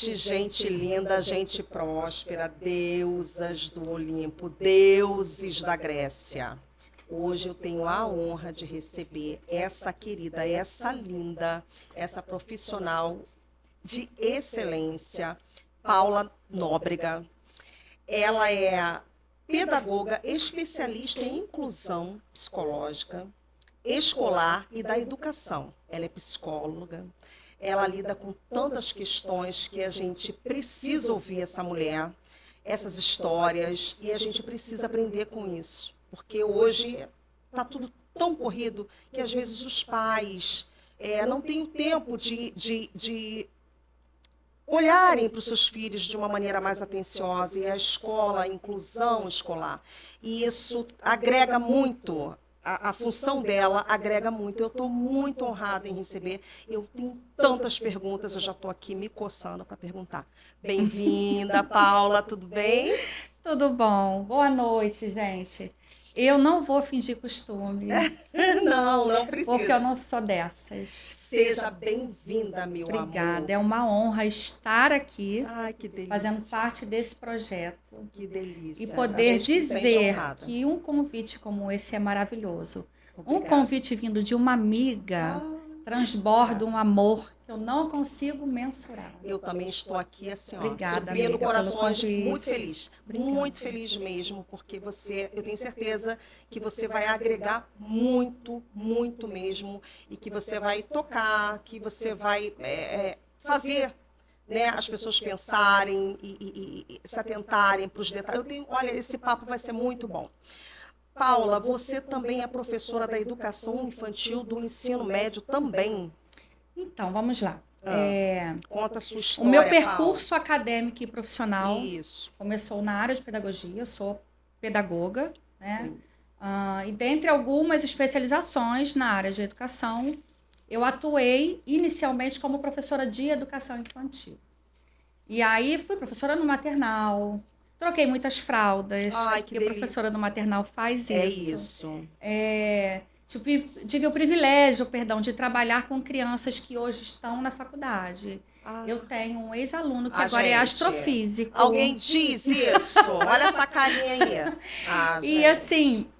noite, gente linda, gente próspera, deusas do Olimpo, deuses da Grécia. Hoje eu tenho a honra de receber essa querida, essa linda, essa profissional de excelência, Paula Nóbrega. Ela é pedagoga especialista em inclusão psicológica, escolar e da educação. Ela é psicóloga. Ela lida com tantas questões que a gente precisa ouvir essa mulher, essas histórias, e a gente precisa aprender com isso. Porque hoje está tudo tão corrido que às vezes os pais não têm o tempo de olharem para os seus filhos de uma maneira mais atenciosa, e a escola, a inclusão escolar. E isso agrega muito. A função dela agrega muito. Eu estou muito honrada em receber. Eu tenho tantas perguntas, eu já estou aqui me coçando para perguntar. Bem-vinda, Paula, tudo bem? Tudo bom. Boa noite, gente. Eu não vou fingir costume, Não precisa. porque eu não sou dessas. Seja bem-vinda, meu amor. Obrigada. É uma honra estar aqui, Ai, que delícia. fazendo parte desse projeto. Que delícia. E poder dizer que um convite como esse é maravilhoso. Obrigada. Um convite vindo de uma amiga transborda um amor que eu não consigo mensurar. Eu também estou aqui assim, Obrigada, subindo amiga, corações, pelo muito feliz. Obrigada. Muito feliz mesmo, porque eu tenho certeza que você vai agregar muito, muito mesmo, e que você vai tocar, que você vai fazer, né, as pessoas pensarem e se atentarem para os detalhes. Olha, esse papo vai ser muito bom. Paula, você também é professora da educação infantil do ensino médio também. Então, vamos lá. Conta a sua história, o meu percurso acadêmico e profissional começou na área de pedagogia. Eu sou pedagoga, né? E dentre algumas especializações na área de educação, eu atuei inicialmente como professora de educação infantil. E aí fui professora no maternal, troquei muitas fraldas, porque a professora no maternal faz isso. Tive o privilégio, de trabalhar com crianças que hoje estão na faculdade. Eu tenho um ex-aluno que agora é astrofísico. Alguém diz isso? Olha essa carinha aí. E assim,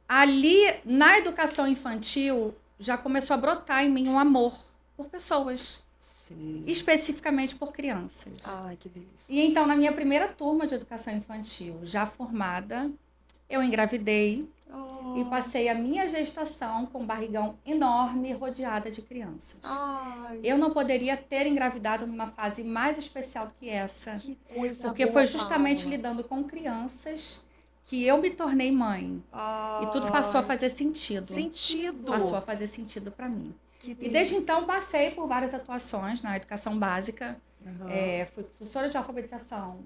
ali na educação infantil, já começou a brotar em mim um amor por pessoas. Sim. Especificamente por crianças. Ai, que delícia. E então, na minha primeira turma de educação infantil, já formada, eu engravidei. E passei a minha gestação com um barrigão enorme, rodeada de crianças. Eu não poderia ter engravidado numa fase mais especial do que essa. Que coisa porque boa, foi justamente Paula. lidando com crianças que eu me tornei mãe. E tudo passou a fazer sentido. Passou a fazer sentido para mim. E desde então passei por várias atuações na educação básica. Fui professora de alfabetização,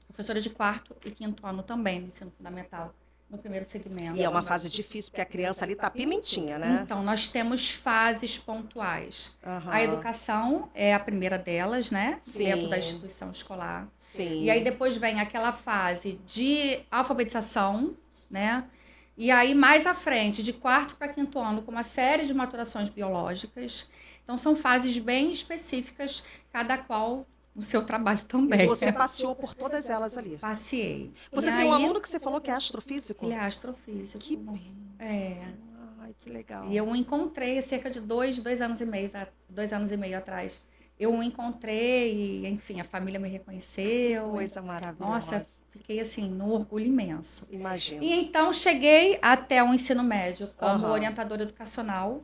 professora de 4º e 5º ano também, no ensino fundamental. No primeiro segmento. E é uma fase difícil, porque a criança ali tá pimentinha, né? Então, nós temos fases pontuais. A educação é a primeira delas, né? Dentro da instituição escolar. Sim. E aí depois vem aquela fase de alfabetização, né? E aí mais à frente, de 4º para 5º ano, com uma série de maturações biológicas. Então, são fases bem específicas, cada qual o seu trabalho também. E você passeou por todas elas ali? Passei. Você tem um aluno que você falou que é astrofísico? Ele é astrofísico. Que bem. Ai, que legal. E eu o encontrei cerca de 2 anos e meio atrás. Eu o encontrei e, enfim, a família me reconheceu. Que coisa maravilhosa. Nossa, fiquei assim, num orgulho imenso. Imagino. E então cheguei até o ensino médio como orientadora educacional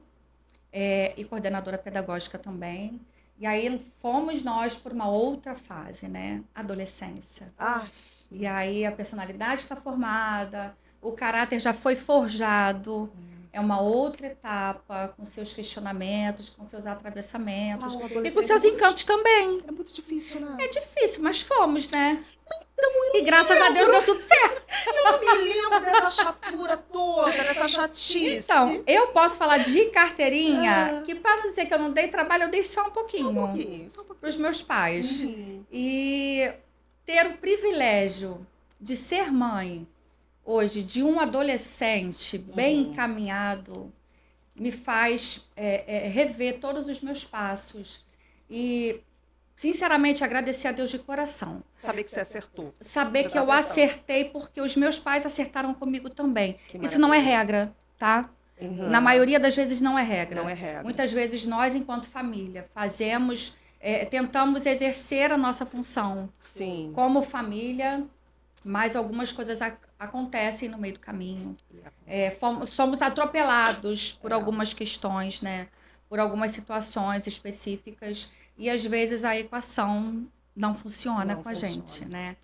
e coordenadora pedagógica também. E aí fomos nós por uma outra fase, né? Adolescência. E aí a personalidade está formada, o caráter já foi forjado. É uma outra etapa, com seus questionamentos, com seus atravessamentos. E com seus encantos também. É muito difícil, né? É difícil, mas fomos, né? Então, e graças a Deus deu tudo certo. Eu não me lembro dessa chatura toda, dessa chatice. Então, eu posso falar de carteirinha, que para não dizer que eu não dei trabalho, eu dei só um pouquinho. Só um pouquinho. Para os meus pais. E ter o privilégio de ser mãe, hoje, de um adolescente bem encaminhado, me faz rever todos os meus passos. E sinceramente, agradecer a Deus de coração. Saber que você acertou. Saber que eu acertei porque os meus pais acertaram comigo também. Isso não é regra, tá? Na maioria das vezes não é regra. Não é regra. Muitas vezes nós, enquanto família, tentamos exercer a nossa função como família, mas algumas coisas acontecem no meio do caminho. Somos atropelados por algumas questões, né? Por algumas situações específicas, e às vezes a equação não funciona com a gente, né?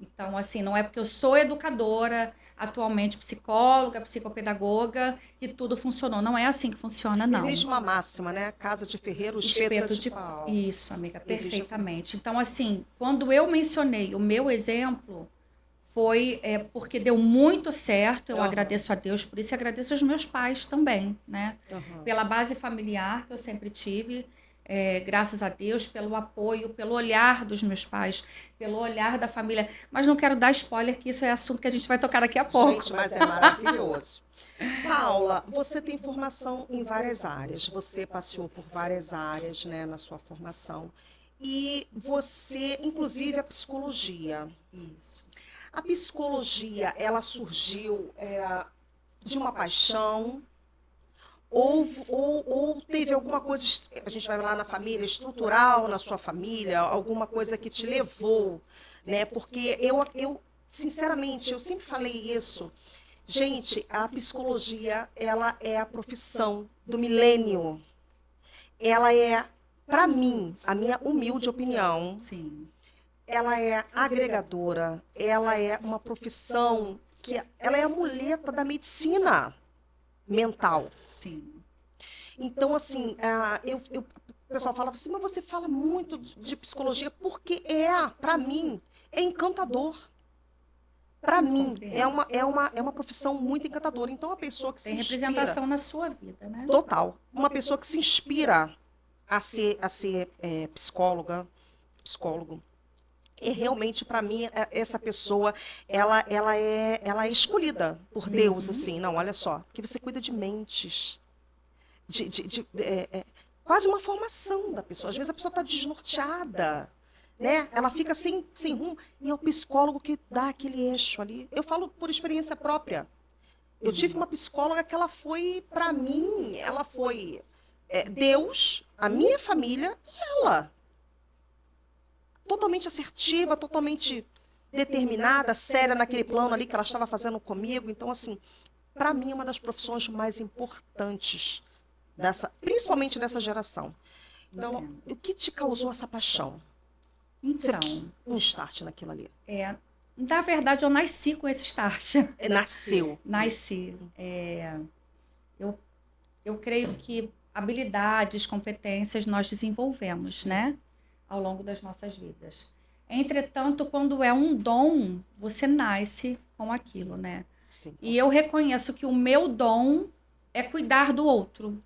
Então, assim, não é porque eu sou educadora, atualmente psicóloga, psicopedagoga, que tudo funcionou. Não é assim que funciona, não. Existe uma máxima, né? Casa de ferreiro, espeto de pau. Isso, amiga, perfeitamente. Então, assim, quando eu mencionei o meu exemplo, foi porque deu muito certo. Eu agradeço a Deus por isso e agradeço aos meus pais também, né? Pela base familiar que eu sempre tive. Graças a Deus, pelo apoio, pelo olhar dos meus pais, pelo olhar da família. Mas não quero dar spoiler, que isso é assunto que a gente vai tocar daqui a pouco. Gente, mas é maravilhoso. Paula, você tem formação em várias áreas. Você passeou por várias áreas, né, na sua formação. E você, inclusive, a psicologia. Isso. A psicologia, ela surgiu de uma paixão... Ou teve alguma coisa, a gente vai lá na família, estrutural na sua família, alguma coisa que te levou, né? Porque eu sinceramente, eu sempre falei isso. Gente, a psicologia, ela é a profissão do milênio. Ela é, para mim, a minha humilde opinião, ela é agregadora, ela é uma profissão que ela é a muleta da medicina mental. Sim. Então, assim, o pessoal falava assim, mas você fala muito de psicologia porque para mim, é encantador. Para mim, é uma profissão muito encantadora. Então, a pessoa que se inspira... Tem representação na sua vida, né? Total. Uma pessoa que se inspira a ser psicólogo, realmente, para mim, essa pessoa, ela é escolhida por Deus, assim. Não, olha só, porque você cuida de mentes, quase uma formação da pessoa. Às vezes a pessoa está desnorteada, né? Ela fica sem rumo, e é o psicólogo que dá aquele eixo ali. Eu falo por experiência própria. Eu tive uma psicóloga que ela foi, para mim, ela foi Deus, a minha família e ela. Totalmente assertiva, totalmente determinada, séria naquele plano ali que ela estava fazendo comigo. Então, assim, para mim é uma das profissões mais importantes, principalmente dessa geração. Então, o que te causou essa paixão? Então, um start naquilo ali. Na verdade, eu nasci com esse start. Nasceu. Nasci. Eu creio que habilidades, competências nós desenvolvemos, né? Ao longo das nossas vidas. Entretanto, quando é um dom, você nasce com aquilo, né? Sim. E eu reconheço que o meu dom é cuidar do outro,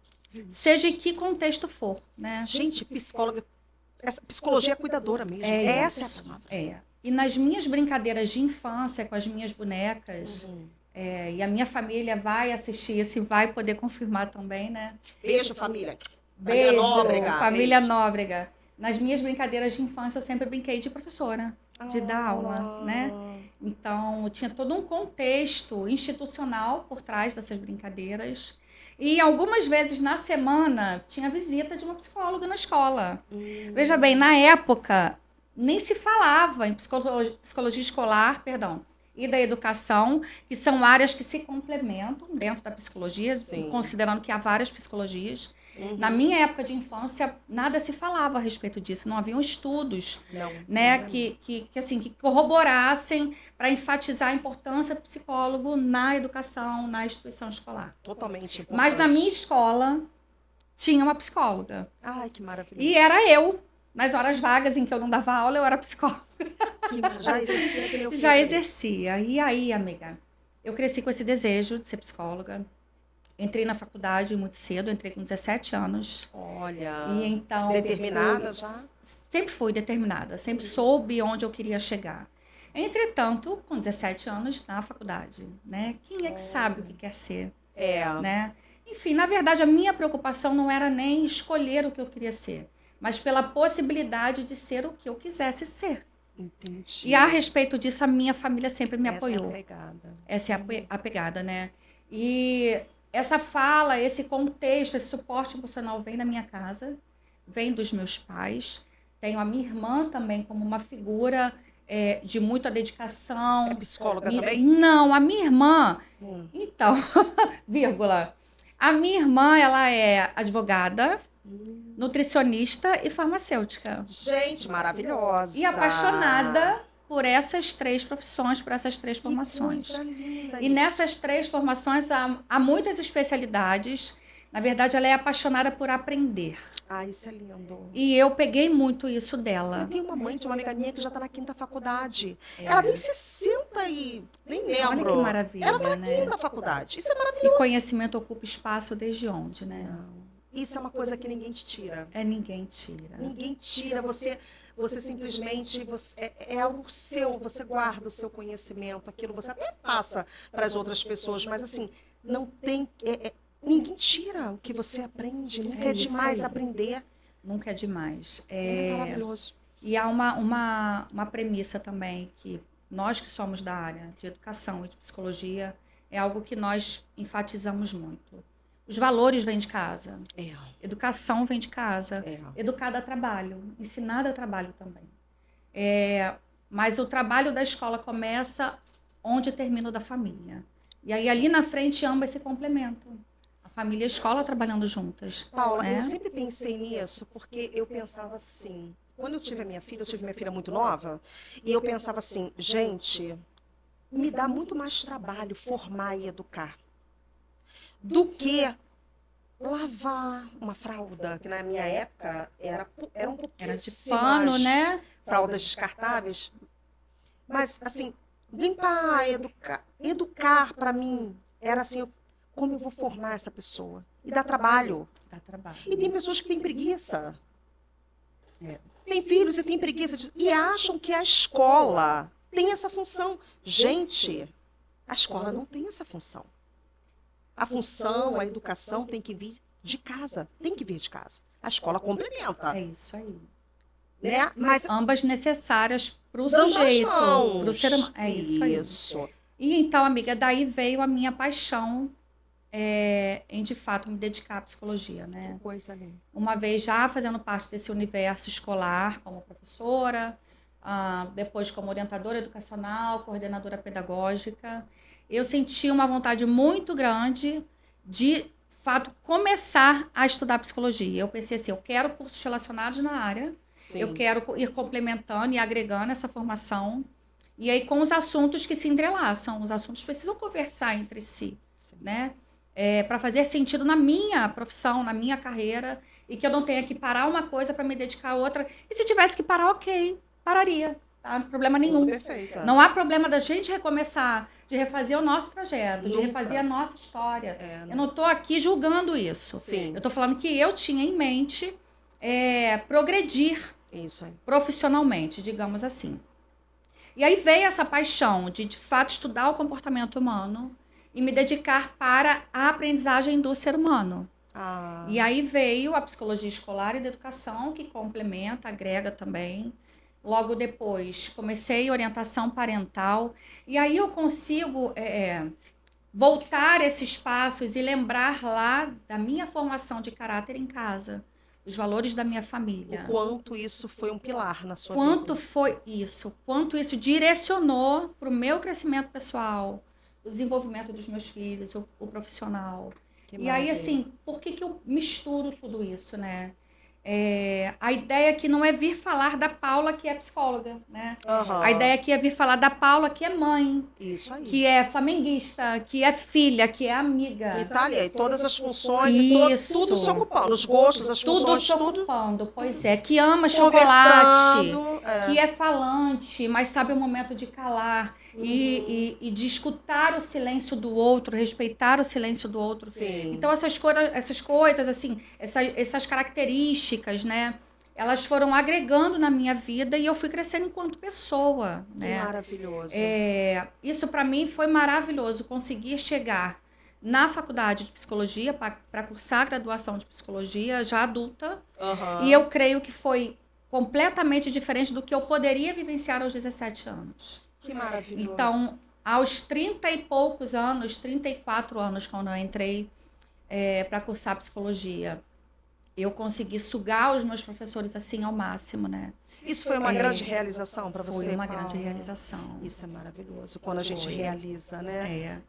seja em que contexto for, né? Gente, psicologia é cuidadora mesmo. Essa é a palavra. E nas minhas brincadeiras de infância com as minhas bonecas, e a minha família vai assistir isso e vai poder confirmar também, né? Beijo, família. Beijo, família Nóbrega. Nas minhas brincadeiras de infância, eu sempre brinquei de professora, de dar aula, né? Então, tinha todo um contexto institucional por trás dessas brincadeiras. E algumas vezes na semana, tinha visita de uma psicóloga na escola. Veja bem, na época, nem se falava em psicologia escolar, e da educação, que são áreas que se complementam dentro da psicologia, considerando que há várias psicologias. Na minha época de infância, nada se falava a respeito disso, não haviam estudos que corroborassem para enfatizar a importância do psicólogo na educação, na instituição escolar. Totalmente importante. Mas na minha escola, tinha uma psicóloga. Ai, que maravilhoso. E era eu. Nas horas vagas em que eu não dava aula, eu era psicóloga. Já exercia aquele ofício. Já exercia. E aí, amiga, eu cresci com esse desejo de ser psicóloga. Entrei na faculdade muito cedo, entrei com 17 anos. Olha, e então determinada já? Sempre fui determinada, sempre soube onde eu queria chegar. Entretanto, com 17 anos na faculdade, né? Quem é que sabe o que quer ser? Né? Enfim, na verdade, a minha preocupação não era nem escolher o que eu queria ser, mas pela possibilidade de ser o que eu quisesse ser. Entendi. E a respeito disso, a minha família sempre me apoiou. Essa é a pegada. Essa é a pegada, né? E essa fala, esse contexto, esse suporte emocional vem da minha casa, vem dos meus pais. Tenho a minha irmã também como uma figura de muita dedicação. É psicóloga também? Não, a minha irmã... Então, vírgula. A minha irmã, ela é advogada, nutricionista e farmacêutica. Gente, maravilhosa. E apaixonada por essas 3 profissões, por essas 3 formações. Coisa linda e nessas 3 formações há muitas especialidades. Na verdade, ela é apaixonada por aprender. Isso é lindo. E eu peguei muito isso dela. Eu tenho uma mãe de uma amiga minha que já está na 5ª faculdade. Ela tem 60 e... nem lembro. Olha que maravilha, ela está na 5ª faculdade. Isso é maravilhoso. E conhecimento ocupa espaço desde onde, né? Não. Isso é uma coisa que ninguém te tira. Ninguém tira. Ninguém tira. Você simplesmente... é algo seu. Você guarda o seu conhecimento. Aquilo você até passa para as outras pessoas. Mas, assim, não tem... ninguém tira o que você aprende. Nunca é demais aprender. Nunca é demais. É maravilhoso. E há uma premissa também, que nós que somos da área de educação e de psicologia, é algo que nós enfatizamos muito. Os valores vêm de casa. Educação vem de casa. Educar dá trabalho. Ensinar dá trabalho também. Mas o trabalho da escola começa onde termina o da família. E aí, ali na frente, ambas se complementam. Família e escola trabalhando juntas. Paula, eu sempre pensei nisso, porque eu pensava assim, quando eu tive minha filha muito nova, e eu pensava assim, gente, me dá muito mais trabalho formar e educar do que lavar uma fralda, que na minha época eram pouquíssimas. Era de pano, né? Fraldas descartáveis. Mas, assim, limpar, educar para mim, era assim, como eu vou formar essa pessoa? E dá trabalho. Dá trabalho. E tem pessoas que têm preguiça. Tem filhos e têm preguiça. E acham que a escola tem essa função. Gente, a escola não tem essa função. A função, a educação tem que vir de casa. Tem que vir de casa. A escola complementa. É isso aí. Né? Mas ambas necessárias para o sujeito, para o ser humano. É isso aí. E então, amiga, daí veio a minha paixão em, de fato, me dedicar à psicologia, né? Que coisa linda. Uma vez já fazendo parte desse universo escolar como professora, depois como orientadora educacional, coordenadora pedagógica, eu senti uma vontade muito grande de fato, começar a estudar psicologia. Eu pensei assim, eu quero cursos relacionados na área, Sim. Eu quero ir complementando e agregando essa formação, e aí com os assuntos que se entrelaçam, os assuntos precisam conversar entre si, Sim. né? Para fazer sentido na minha profissão, na minha carreira, e que eu não tenha que parar uma coisa para me dedicar a outra. E se tivesse que parar, ok, pararia. Tá? Não tem problema nenhum. Perfeito. Não há problema da gente recomeçar, de refazer o nosso projeto, Nunca. de refazer a nossa história. Eu não estou aqui julgando isso. Sim. Eu estou falando que eu tinha em mente progredir isso aí. Profissionalmente, digamos assim. E aí veio essa paixão de fato, estudar o comportamento humano e me dedicar para a aprendizagem do ser humano. E aí veio a psicologia escolar e da educação, que complementa, agrega também. Logo depois, comecei orientação parental. E aí eu consigo voltar esses passos e lembrar lá da minha formação de caráter em casa, os valores da minha família. O quanto isso foi um pilar na sua vida. Quanto isso direcionou para o meu crescimento pessoal, o desenvolvimento dos meus filhos, o profissional. E aí, assim, por que eu misturo tudo isso, né? A ideia aqui não é vir falar da Paula, que é psicóloga, né? Uhum. A ideia aqui é vir falar da Paula, que é mãe. Isso aí. Que é flamenguista, que é filha, que é amiga. Itália, e todas as funções, e tudo se ocupando, os gostos, as funções, tudo se ocupando, pois é. Que ama chocolate, que é falante, mas sabe o momento de calar e de escutar o silêncio do outro, respeitar o silêncio do outro. Sim. Então, essas coisas, assim, essas características, né? Elas foram agregando na minha vida e eu fui crescendo enquanto pessoa, né? Que maravilhoso. Isso para mim foi maravilhoso, conseguir chegar na faculdade de psicologia, para cursar a graduação de psicologia, já adulta. E eu creio que foi completamente diferente do que eu poderia vivenciar aos 17 anos. Que maravilhoso. Então, aos 30 e poucos anos, 34 anos, quando eu entrei para cursar psicologia, eu consegui sugar os meus professores assim ao máximo, né? Isso foi uma grande realização para você? Foi uma grande realização. Isso é maravilhoso, quando a gente realiza, né?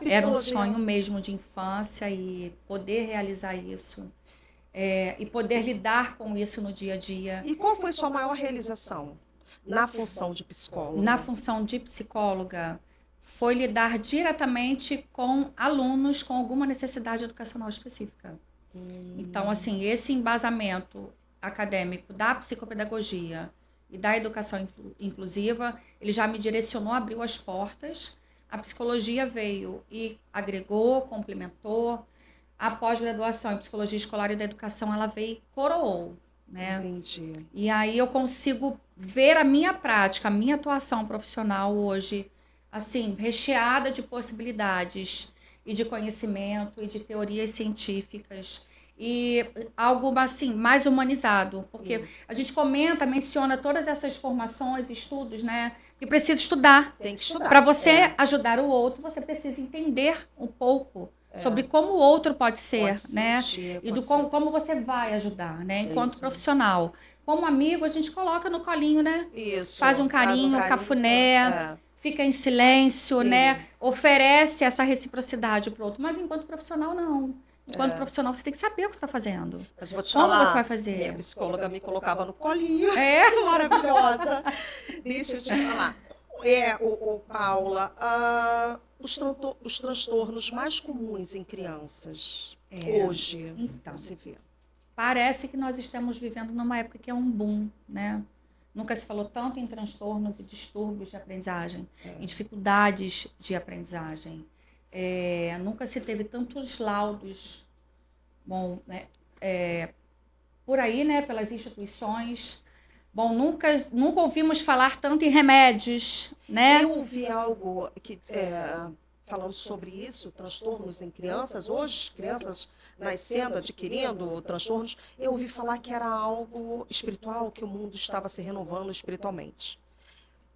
Era um sonho mesmo de infância e poder realizar isso. E poder lidar com isso no dia a dia. E qual foi sua maior realização na função de psicóloga? Na função de psicóloga, foi lidar diretamente com alunos com alguma necessidade educacional específica. Então, assim, esse embasamento acadêmico da psicopedagogia e da educação inclusiva, ele já me direcionou, abriu as portas. A psicologia veio e agregou, complementou. A pós-graduação em psicologia escolar e da educação, ela veio e coroou, né? Entendi. E aí eu consigo ver a minha prática, a minha atuação profissional hoje, assim, recheada de possibilidades e de conhecimento e de teorias científicas e algo assim mais humanizado, porque a gente menciona todas essas formações, estudos, né? Que precisa estudar. Tem que estudar. Para você ajudar o outro, você precisa entender um pouco sobre como o outro pode ser, né? E do como você vai ajudar, né? Enquanto profissional. Como amigo, a gente coloca no colinho, né? Isso. Faz um carinho, cafuné, fica em silêncio, né? Oferece essa reciprocidade para o outro. Mas enquanto profissional, não. Enquanto profissional, você tem que saber o que você está fazendo. Mas vou te como falar, você vai fazer? Minha psicóloga me colocava no colinho. Maravilhosa. Deixa eu te falar. Paula, os transtornos mais comuns em crianças hoje, então, você vê. Parece que nós estamos vivendo numa época que é um boom, né? Nunca se falou tanto em transtornos e distúrbios de aprendizagem, em dificuldades de aprendizagem. Nunca se teve tantos laudos, por aí, né, pelas instituições. Bom, nunca ouvimos falar tanto em remédios, né? Eu ouvi algo que, falando sobre isso, transtornos em crianças, hoje, crianças nascendo, adquirindo transtornos, eu ouvi falar que era algo espiritual, que o mundo estava se renovando espiritualmente.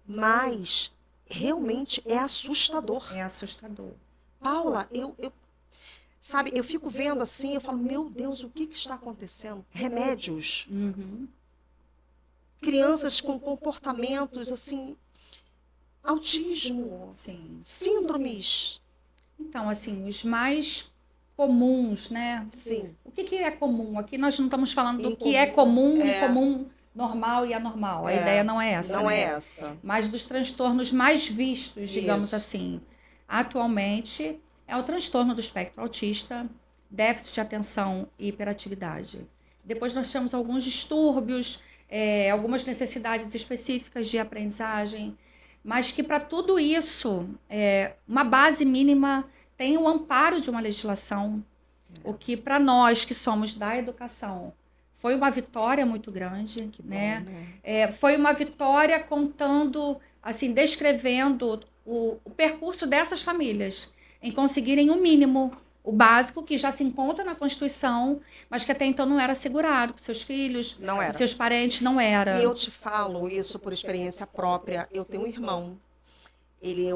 Mas, realmente, é assustador. É assustador. Paula, sabe, eu fico vendo assim, eu falo, meu Deus, o que está acontecendo? Remédios. Crianças com comportamentos, assim, autismo, síndromes. Então, assim, os mais comuns, né? Sim. O que é comum? Aqui nós não estamos falando do que é comum, incomum, normal e anormal. A ideia não é essa. Não é essa. Mas dos transtornos mais vistos, digamos assim, atualmente, é o transtorno do espectro autista, déficit de atenção e hiperatividade. Depois nós temos alguns distúrbios, algumas necessidades específicas de aprendizagem, mas que para tudo isso, uma base mínima tem o amparo de uma legislação, o que para nós que somos da educação foi uma vitória muito grande, né? Foi uma vitória contando, assim, descrevendo o percurso dessas famílias em conseguirem o mínimo, o básico que já se encontra na Constituição, mas que até então não era assegurado para seus filhos, para seus parentes, não era. E eu te falo isso por experiência própria. Eu tenho um irmão.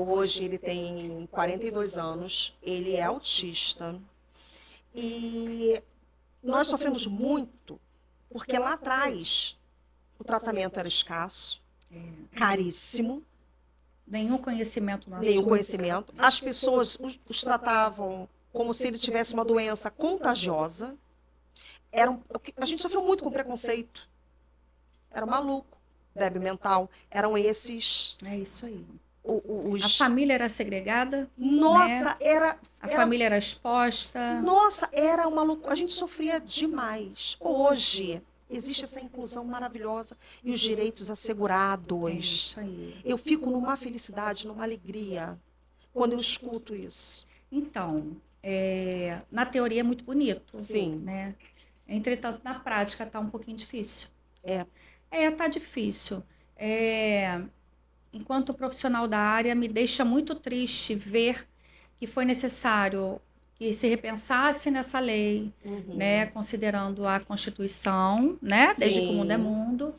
Hoje ele tem 42 anos, ele é autista. E nós sofremos muito, porque lá atrás o tratamento era escasso, caríssimo. Nenhum conhecimento no assunto. Nenhum conhecimento. As pessoas os tratavam como se ele tivesse uma doença contagiosa. A gente sofreu muito com preconceito. Era maluco, débil mental. Eram esses... É isso aí. A família era segregada. Nossa, né? A família era exposta. Nossa, era uma loucura. A gente sofria demais. Hoje existe essa inclusão maravilhosa e os direitos assegurados. É isso aí. Eu fico numa felicidade, numa alegria quando eu escuto isso. Então, na teoria é muito bonito. Sim. Né? Entretanto, na prática está um pouquinho difícil. Tá difícil. Enquanto profissional da área, me deixa muito triste ver que foi necessário que se repensasse nessa lei, né, considerando a Constituição, né, desde que o mundo é mundo,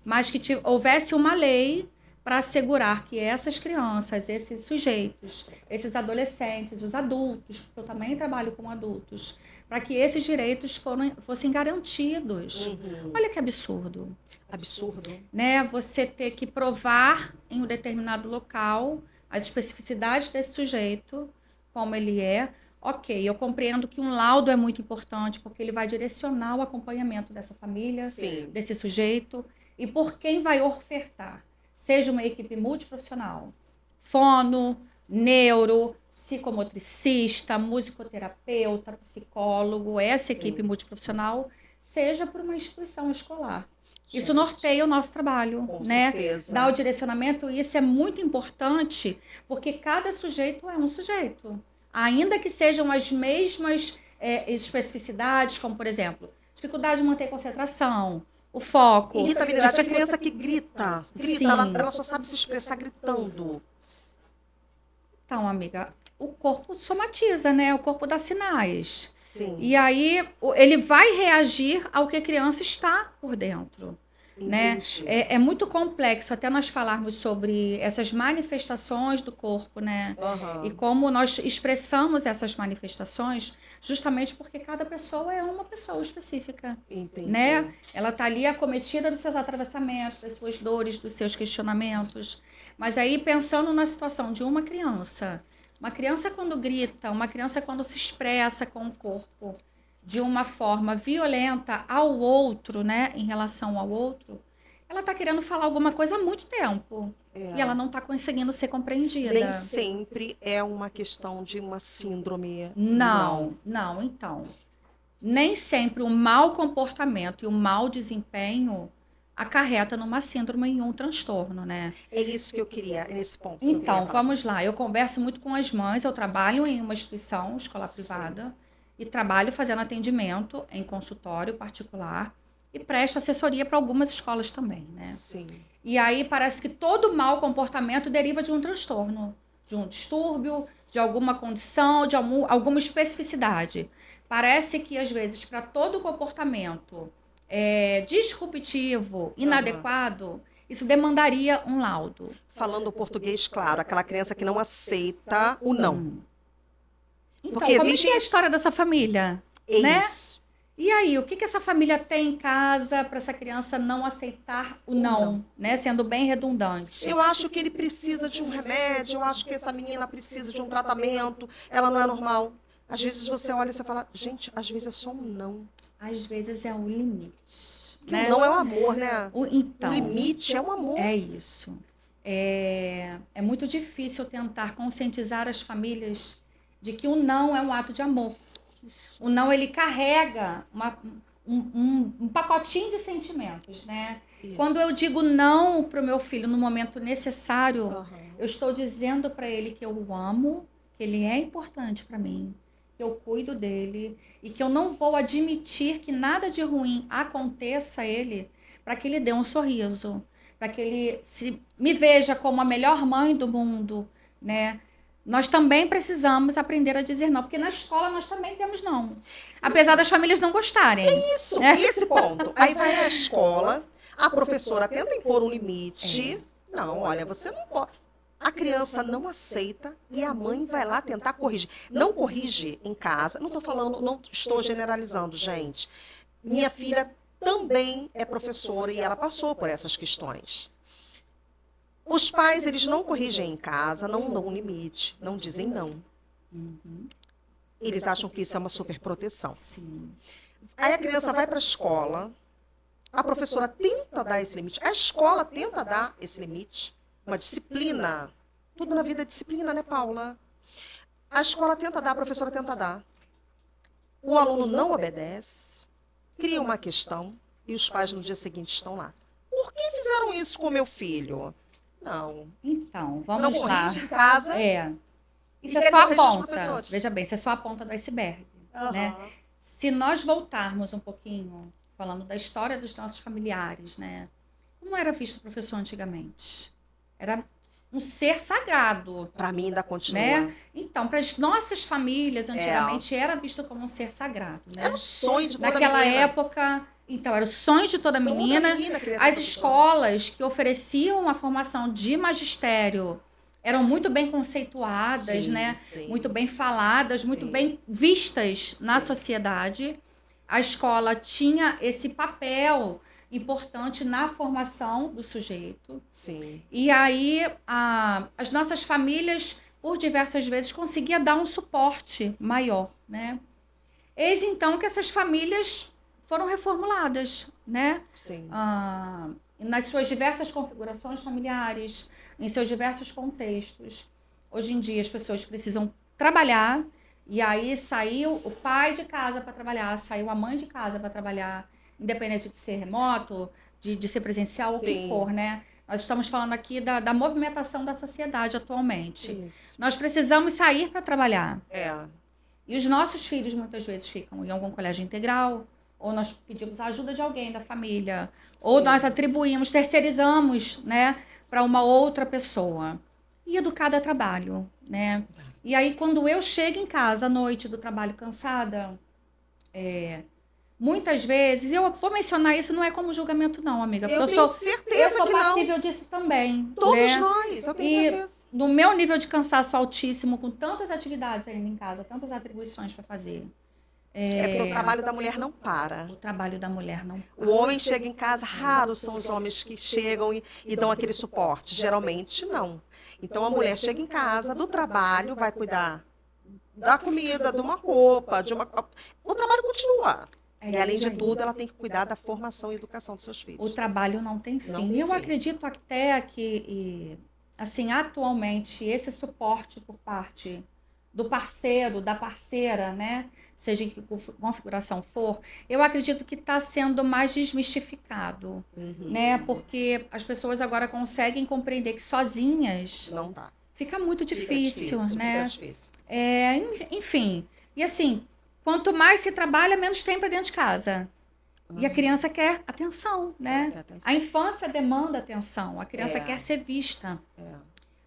mas que houvesse uma lei para assegurar que essas crianças, esses sujeitos, esses adolescentes, os adultos, porque eu também trabalho com adultos, para que esses direitos fossem garantidos. Olha que absurdo. Absurdo. Né? Você ter que provar em um determinado local as especificidades desse sujeito, como ele é. Ok, eu compreendo que um laudo é muito importante, porque ele vai direcionar o acompanhamento dessa família, desse sujeito, e por quem vai ofertar. Seja uma equipe multiprofissional, fono, neuro, psicomotricista, musicoterapeuta, psicólogo, essa equipe multiprofissional, seja por uma instituição escolar. Isso norteia o nosso trabalho, né? Certeza. Dá o direcionamento, e isso é muito importante, porque cada sujeito é um sujeito. Ainda que sejam as mesmas especificidades, como, por exemplo, dificuldade de manter concentração, o foco. Irritabilidade, a criança que grita, ela só sabe se expressar gritando. Então, amiga, o corpo somatiza, né? O corpo dá sinais. Sim. E aí, ele vai reagir ao que a criança está por dentro. Né? É muito complexo até nós falarmos sobre essas manifestações do corpo, né? E como nós expressamos essas manifestações, justamente porque cada pessoa é uma pessoa específica. Entendi. Né? Ela está ali acometida dos seus atravessamentos, das suas dores, dos seus questionamentos. Mas aí, pensando na situação de uma criança quando grita, uma criança quando se expressa com o corpo de uma forma violenta ao outro, né, em relação ao outro, ela está querendo falar alguma coisa há muito tempo. E ela não está conseguindo ser compreendida. Nem sempre é uma questão de uma síndrome. Não, então. Nem sempre o mau comportamento e o mau desempenho acarreta numa síndrome e um transtorno, né? É isso que eu queria, nesse ponto. Então, vamos lá. Eu converso muito com as mães, eu trabalho em uma instituição, escola privada, e trabalho fazendo atendimento em consultório particular e presto assessoria para algumas escolas também, né? Sim. E aí parece que todo mau comportamento deriva de um transtorno, de um distúrbio, de alguma condição, de alguma especificidade. Parece que, às vezes, para todo comportamento disruptivo, inadequado, isso demandaria um laudo. Falando o português claro, aquela criança que não aceita o não. Então, porque como é a história dessa família? Né? Isso. E aí, o que essa família tem em casa para essa criança não aceitar o não, né? Sendo bem redundante. Eu acho que ele precisa de um remédio, eu acho que essa menina precisa de um tratamento, ela não é normal. Às vezes você olha e você fala, gente, às vezes é só um não. Às vezes é o limite. Né? Não é o amor, né? Então, o limite é o amor. É isso. É muito difícil tentar conscientizar as famílias de que o não é um ato de amor. Isso. O não, ele carrega um pacotinho de sentimentos, né? Isso. Quando eu digo não para o meu filho no momento necessário, eu estou dizendo para ele que eu o amo, que ele é importante para mim, que eu cuido dele e que eu não vou admitir que nada de ruim aconteça a ele para que ele dê um sorriso, para que ele me veja como a melhor mãe do mundo, né? Nós também precisamos aprender a dizer não, porque na escola nós também dizemos não, apesar das famílias não gostarem. É isso, esse ponto. Aí vai na escola, a professora tenta impor um limite. Não, olha, você não pode. A criança não aceita e a mãe vai lá tentar corrigir. Não corrige em casa. Não estou falando, não estou generalizando, gente. Minha filha também é professora e ela passou por essas questões. Os pais, eles não corrigem em casa, não dão um limite, não dizem não. Eles acham que isso é uma superproteção. Sim. Aí a criança vai para a escola, a professora tenta dar esse limite, a escola tenta dar esse limite, uma disciplina. Tudo na vida é disciplina, né, Paula? A escola tenta dar, a professora tenta dar. O aluno não obedece, cria uma questão e os pais no dia seguinte estão lá. Por que fizeram isso com meu filho? Não. Então, vamos não lá. Não em casa. Isso é só a ponta. Veja bem, isso é só a ponta do iceberg. Né? Se nós voltarmos um pouquinho, falando da história dos nossos familiares, né? Como era visto o professor antigamente? Era um ser sagrado. Para mim ainda continua. Né? Então, para as nossas famílias, antigamente, era visto como um ser sagrado. Né? Era o sonho de toda Naquela menina. época, então, era o sonho de toda menina. As escolas que ofereciam uma formação de magistério eram muito bem conceituadas, né? Muito bem faladas, muito bem vistas na sociedade. A escola tinha esse papel importante na formação do sujeito. E aí, as nossas famílias, por diversas vezes, conseguiam dar um suporte maior, né? Eis, então, que essas famílias foram reformuladas, né? Nas suas diversas configurações familiares, em seus diversos contextos. Hoje em dia, as pessoas precisam trabalhar, e aí saiu o pai de casa para trabalhar, saiu a mãe de casa para trabalhar, independente de ser remoto, de ser presencial, o que for, né? Nós estamos falando aqui da movimentação da sociedade atualmente. Nós precisamos sair para trabalhar. E os nossos filhos, muitas vezes, ficam em algum colégio integral, ou nós pedimos a ajuda de alguém da família, ou nós atribuímos, terceirizamos, né, para uma outra pessoa. E educar dá trabalho, né? E aí, quando eu chego em casa à noite do trabalho cansada, muitas vezes, eu vou mencionar isso, não é como julgamento não, amiga. Eu tenho certeza eu sou passível disso também. Todos nós, eu tenho certeza. No meu nível de cansaço altíssimo, com tantas atividades ainda em casa, tantas atribuições para fazer. Porque o trabalho da mulher não para. O trabalho da mulher não para. O homem chega em casa, raros são os homens que chegam e dão aquele suporte. Geralmente, não. Então, a mulher chega em casa, do trabalho, vai cuidar da comida, de uma roupa, o trabalho continua. E, além de tudo, ela tem que cuidar da formação e educação dos seus filhos. O trabalho não tem fim. E eu acredito até que, assim, atualmente, esse suporte por parte do parceiro, da parceira, né? Seja em que configuração for, eu acredito que está sendo mais desmistificado, né? Porque as pessoas agora conseguem compreender que sozinhas não dá. Fica muito difícil, né? Enfim, e assim, quanto mais se trabalha, menos tempo dentro de casa. E a criança quer atenção, né? A infância demanda atenção, a criança quer ser vista.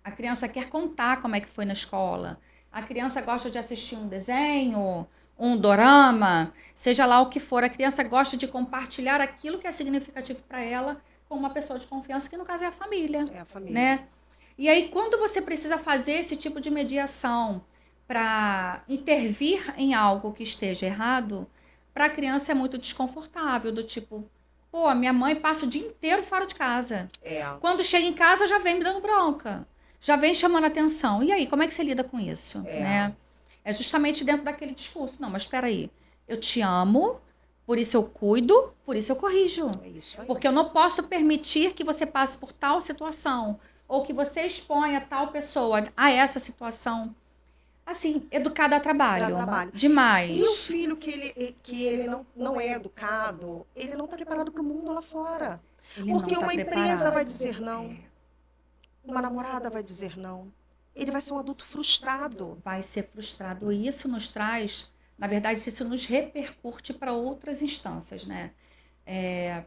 A criança quer contar como é que foi na escola. A criança gosta de assistir um desenho, um dorama, seja lá o que for. A criança gosta de compartilhar aquilo que é significativo para ela com uma pessoa de confiança, que no caso é a família. É a família. Né? E aí, quando você precisa fazer esse tipo de mediação para intervir em algo que esteja errado, para a criança é muito desconfortável, do tipo, pô, minha mãe passa o dia inteiro fora de casa. Quando chega em casa, já vem me dando bronca. Já vem chamando atenção. E aí, como é que você lida com isso? Né? É justamente dentro daquele discurso. Não, mas espera aí. Eu te amo, por isso eu cuido, por isso eu corrijo. É isso aí. Porque eu não posso permitir que você passe por tal situação, ou que você exponha tal pessoa a essa situação. Assim, educar dá trabalho. Demais. E o filho que ele não é educado, ele não está preparado para o mundo lá fora. Porque uma empresa vai dizer não. Uma namorada vai dizer não. Ele vai ser um adulto frustrado. Vai ser frustrado. E isso nos traz, na verdade, isso nos repercute para outras instâncias, né?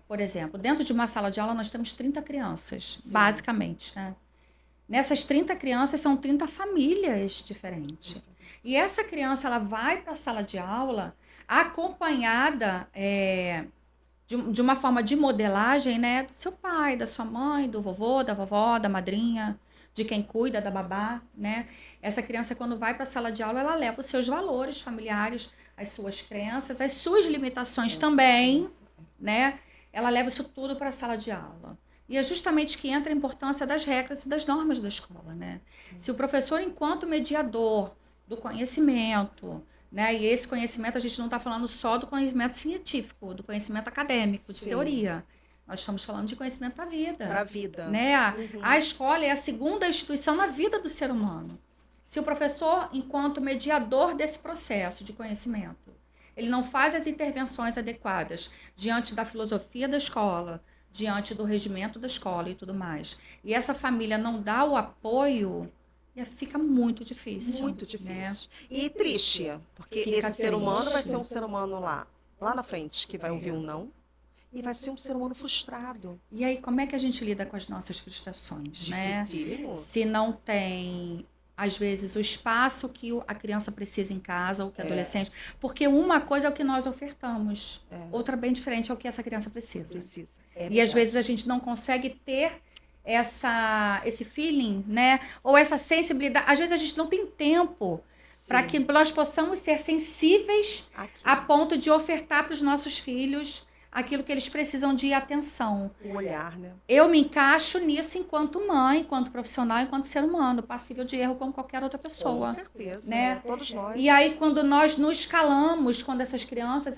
Por exemplo, dentro de uma sala de aula nós temos 30 crianças, basicamente, né? Nessas 30 crianças são 30 famílias diferentes. E essa criança, ela vai para a sala de aula acompanhada de uma forma de modelagem, né, do seu pai, da sua mãe, do vovô, da vovó, da madrinha, de quem cuida, da babá, né? Essa criança, quando vai para a sala de aula, ela leva os seus valores familiares, as suas crenças, as suas limitações também, né? Ela leva isso tudo para a sala de aula. E é justamente que entra a importância das regras e das normas da escola, né? Se o professor, enquanto mediador do conhecimento, né? E esse conhecimento, a gente não está falando só do conhecimento científico, do conhecimento acadêmico, de teoria. Nós estamos falando de conhecimento para a vida. Para a vida. Né? A escola é a segunda instituição na vida do ser humano. Se o professor, enquanto mediador desse processo de conhecimento, ele não faz as intervenções adequadas diante da filosofia da escola, diante do regimento da escola e tudo mais, e essa família não dá o apoio, fica muito difícil. Muito difícil. Né? E triste, porque esse ser humano vai ser um ser humano lá na frente, que vai ouvir um não, e vai ser um ser humano frustrado. E aí, como é que a gente lida com as nossas frustrações, né? Dificílimo. Se não tem, às vezes, o espaço que a criança precisa em casa, ou que o adolescente... Porque uma coisa é o que nós ofertamos, outra bem diferente é o que essa criança precisa. E às vezes a gente não consegue ter esse feeling, né? Ou essa sensibilidade. Às vezes a gente não tem tempo para que nós possamos ser sensíveis a ponto de ofertar para os nossos filhos aquilo que eles precisam de atenção. O olhar, né? Eu me encaixo nisso enquanto mãe, enquanto profissional, enquanto ser humano, passível de erro como qualquer outra pessoa. Com certeza, né? Todos nós. E aí, quando nós nos calamos, quando essas crianças,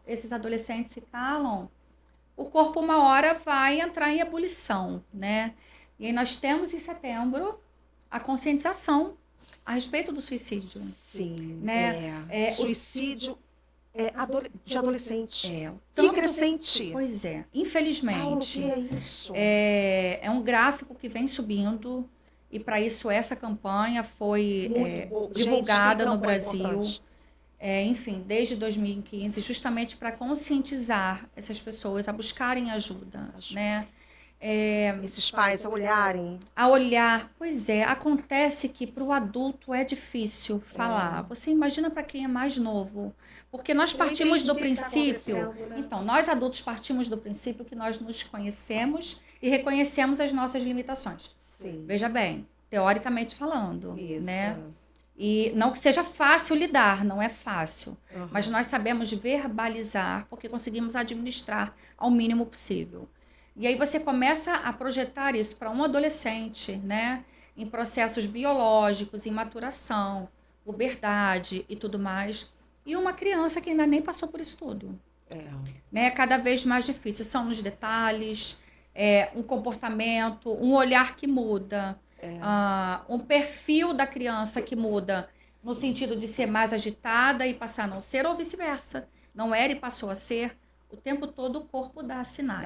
esses adolescentes se calam, o corpo uma hora vai entrar em ebulição, né? E aí nós temos em setembro a conscientização a respeito do suicídio. Sim, né? Suicídio de adolescente. Que crescente. Pois é, infelizmente. Paulo, que é isso? É um gráfico que vem subindo, e para isso essa campanha foi divulgada no Brasil. Enfim, desde 2015, justamente para conscientizar essas pessoas a buscarem ajuda, né? Esses pais a olharem. A olhar, pois é, acontece que para o adulto é difícil falar. Você imagina para quem é mais novo, porque nós partimos do princípio, né? Então, nós adultos partimos do princípio que nós nos conhecemos e reconhecemos as nossas limitações. Sim. Veja bem, teoricamente falando, isso. né? E não que seja fácil lidar, não é fácil, mas nós sabemos verbalizar porque conseguimos administrar ao mínimo possível. E aí você começa a projetar isso para um adolescente, né? Em processos biológicos, em maturação, puberdade e tudo mais. E uma criança que ainda nem passou por isso tudo. Né? Cada vez mais difícil. São nos detalhes, um comportamento, um olhar que muda, um perfil da criança que muda, no sentido de ser mais agitada e passar a não ser, ou vice-versa. Não era e passou a ser. O tempo todo o corpo dá sinais.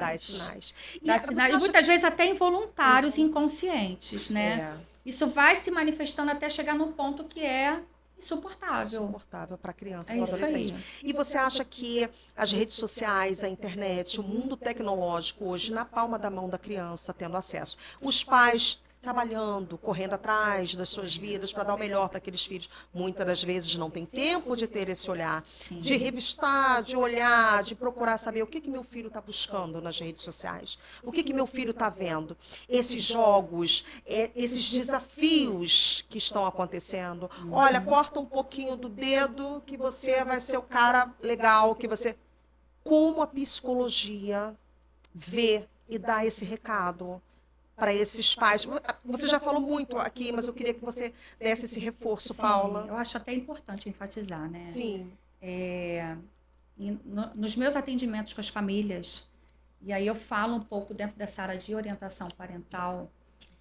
Dá sinais. E muitas vezes até involuntários, inconscientes, né? Isso vai se manifestando até chegar num ponto que é insuportável. Insuportável para a criança, para o adolescente. E você acha que as redes sociais, a internet, o mundo tecnológico hoje na palma da mão da criança tendo acesso, os pais trabalhando, correndo atrás das suas vidas para dar o melhor para aqueles filhos. Muitas das vezes não tem tempo de ter esse olhar, de revistar, de olhar, de procurar saber o que meu filho está buscando nas redes sociais, o que meu filho está vendo. Esses jogos, esses desafios que estão acontecendo. Olha, corta um pouquinho do dedo que você vai ser o cara legal, que você... Como a psicologia vê e dá esse recado para esses pais? Você já falou muito aqui, mas eu queria que você desse esse reforço, Paula. Eu acho até importante enfatizar, né? Sim. Nos meus atendimentos com as famílias, e aí eu falo um pouco dentro dessa área de orientação parental,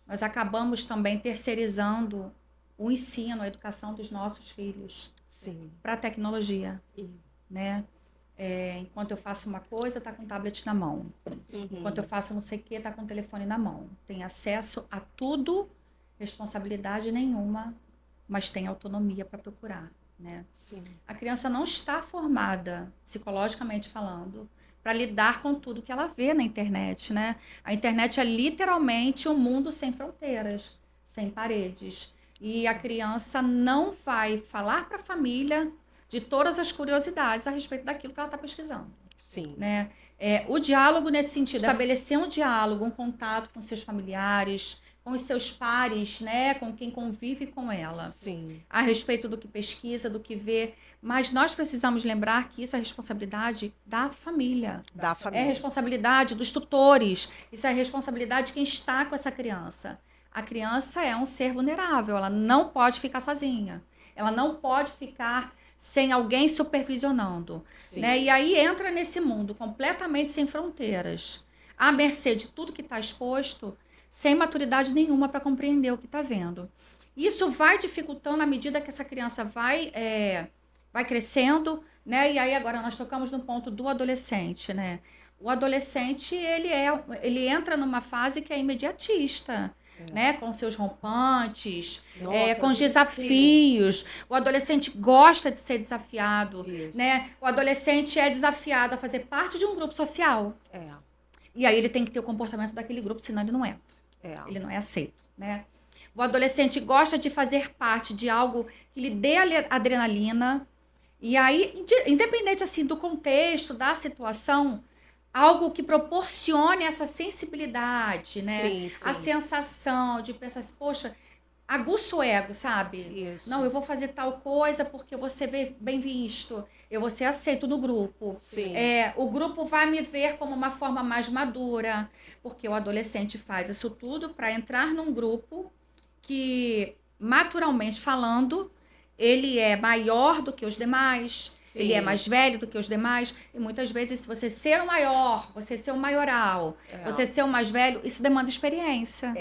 nós acabamos também terceirizando o ensino, a educação dos nossos filhos para a tecnologia, né? Enquanto eu faço uma coisa, está com o tablet na mão. Enquanto eu faço não sei o que, está com o telefone na mão. Tem acesso a tudo, responsabilidade nenhuma, mas tem autonomia para procurar, né? A criança não está formada, psicologicamente falando, para lidar com tudo que ela vê na internet, né? A internet é literalmente um mundo sem fronteiras, sem paredes. E a criança não vai falar para a família de todas as curiosidades a respeito daquilo que ela está pesquisando. Né? O diálogo nesse sentido, estabelecer um diálogo, um contato com seus familiares, com os seus pares, né? Com quem convive com ela. A respeito do que pesquisa, do que vê. Mas nós precisamos lembrar que isso é responsabilidade da família. É responsabilidade dos tutores. Isso é responsabilidade de quem está com essa criança. A criança é um ser vulnerável, ela não pode ficar sozinha. Ela não pode ficar sem alguém supervisionando. Né? E aí entra nesse mundo completamente sem fronteiras, à mercê de tudo que está exposto, sem maturidade nenhuma para compreender o que está vendo. Isso vai dificultando à medida que essa criança vai crescendo, né? E aí agora nós tocamos no ponto do adolescente, né? O adolescente, ele entra numa fase que é imediatista. né? Com seus rompantes, Nossa, com os desafios. O adolescente gosta de ser desafiado, Isso. né? O adolescente é desafiado a fazer parte de um grupo social. E aí ele tem que ter o comportamento daquele grupo, senão ele não entra. Ele não é aceito, né? O adolescente gosta de fazer parte de algo que lhe dê adrenalina. E aí, independente assim do contexto, da situação, algo que proporcione essa sensibilidade, né? Sim. A sensação de pensar assim, poxa, aguça o ego, sabe? Isso. Não, eu vou fazer tal coisa porque eu vou ser bem visto, eu vou ser aceito no grupo. Sim. O grupo vai me ver como uma forma mais madura, porque o adolescente faz isso tudo para entrar num grupo que, naturalmente falando, ele é maior do que os demais, Sim. Ele é mais velho do que os demais, e muitas vezes, se você ser o maior, você ser o maioral, você ser o mais velho, isso demanda experiência.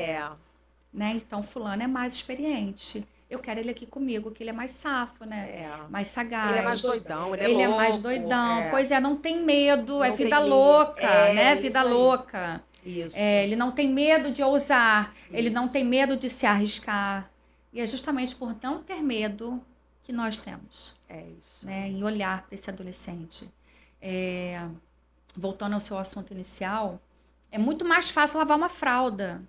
Né? Então, fulano é mais experiente. Eu quero ele aqui comigo, que ele é mais safo, né? Mais sagaz. Ele é mais doidão, ele é louco. Ele é mais doidão. Pois é, não tem medo, é vida louca, né? Vida louca. Isso. Ele não tem medo de ousar, ele não tem medo de se arriscar. E é justamente por não ter medo que nós temos. Isso. Né? Em olhar para esse adolescente. Voltando ao seu assunto inicial, é muito mais fácil lavar uma fralda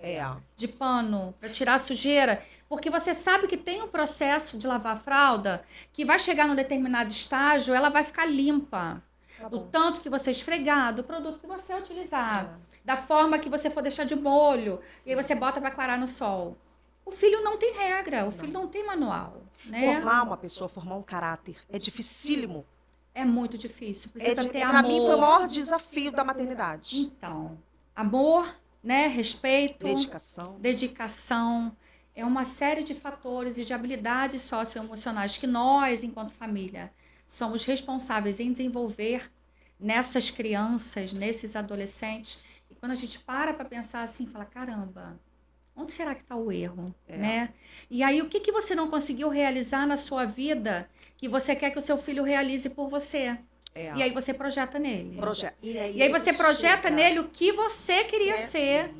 de pano para tirar a sujeira, porque você sabe que tem um processo de lavar a fralda que vai chegar num determinado estágio, ela vai ficar limpa. Do tanto que você esfregar, do produto que você utilizar, da forma que você for deixar de molho, e aí você bota para coarar no sol. O filho não tem regra, o filho não tem manual. Né? Formar uma pessoa, formar um caráter, é dificílimo. É muito difícil, precisa ter amor. Para mim foi o maior desafio da maternidade. Então, amor, né? Respeito, dedicação. É uma série de fatores e de habilidades socioemocionais que nós, enquanto família, somos responsáveis em desenvolver nessas crianças, nesses adolescentes. E quando a gente para pensar assim, fala, caramba, onde será que está o erro? Né? E aí, o que você não conseguiu realizar na sua vida que você quer que o seu filho realize por você? E aí você projeta nele. E aí você projeta nele o que você queria ser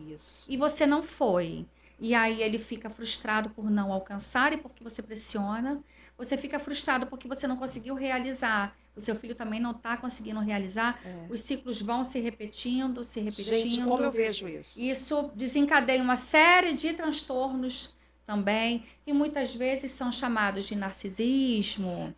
e você não foi. E aí ele fica frustrado por não alcançar e porque você pressiona. Você fica frustrado porque você não conseguiu realizar. O seu filho também não está conseguindo realizar. Os ciclos vão se repetindo. Gente, como eu vejo isso? Isso desencadeia uma série de transtornos também, e muitas vezes são chamados de narcisismo.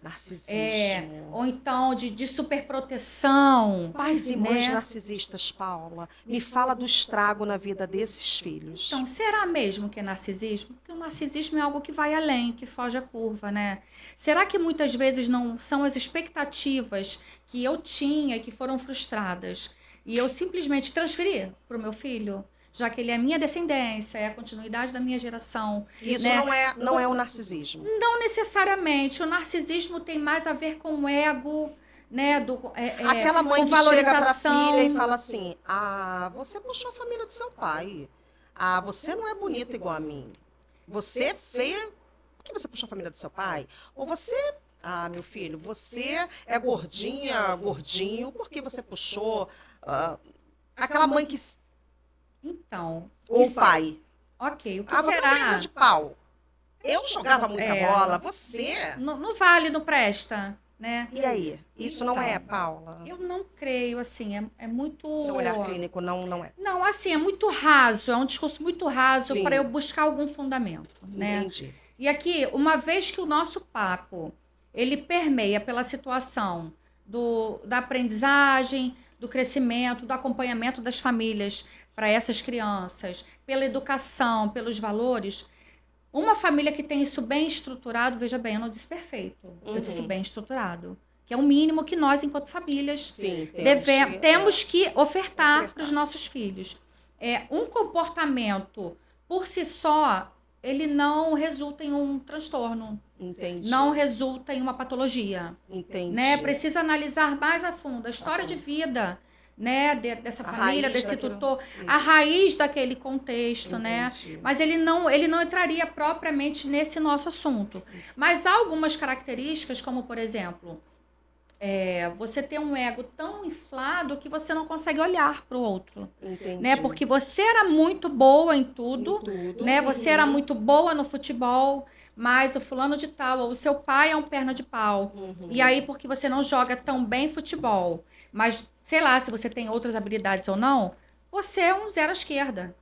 Ou então de superproteção. Pais e mães narcisistas, Paula, me fala do estrago na vida desses filhos. Então, será mesmo que é narcisismo? Porque o narcisismo é algo que vai além, que foge à curva, né? Será que muitas vezes não são as expectativas que eu tinha e que foram frustradas e eu simplesmente transferi para o meu filho? Já que ele é a minha descendência, é a continuidade da minha geração. Isso, né? não é o narcisismo. Não necessariamente. O narcisismo tem mais a ver com o ego, né? Aquela mãe que chega para a filha e fala assim, você puxou a família do seu pai. Você não é bonita igual a mim. Você é feia, por que você puxou a família do seu pai? Ou você... meu filho, você é gordinho, por que você puxou? Aquela mãe que... Então... Ou o pai. Ok, o que você será? é um de pau. Eu jogava muita bola, você... Não vale, não presta, né? E aí? Isso não é, Paula? Eu não creio, assim, é muito... Seu olhar clínico não é? Não, assim, é muito raso, é um discurso muito raso para eu buscar algum fundamento, né? Entendi. E aqui, uma vez que o nosso papo, ele permeia pela situação da aprendizagem, do crescimento, do acompanhamento das famílias para essas crianças, pela educação, pelos valores, uma família que tem isso bem estruturado, veja bem, eu não disse perfeito, eu disse bem estruturado, que é o mínimo que nós, enquanto famílias, temos que ofertar para os nossos filhos. Um comportamento, por si só, ele não resulta em um transtorno. Entendi. Não resulta em uma patologia. Entendi. Né? Precisa analisar mais a fundo a história de vida, né, dessa família, desse tutor, a raiz daquele contexto, né? Mas ele não entraria propriamente nesse nosso assunto. Mas há algumas características, como, por exemplo, você tem um ego tão inflado que você não consegue olhar para o outro. Entendi. Né? Porque você era muito boa em tudo, né? Você era muito boa no futebol, mas o fulano de tal, ou o seu pai é um perna de pau. E aí, porque você não joga tão bem futebol, mas, sei lá, se você tem outras habilidades ou não, você é um zero à esquerda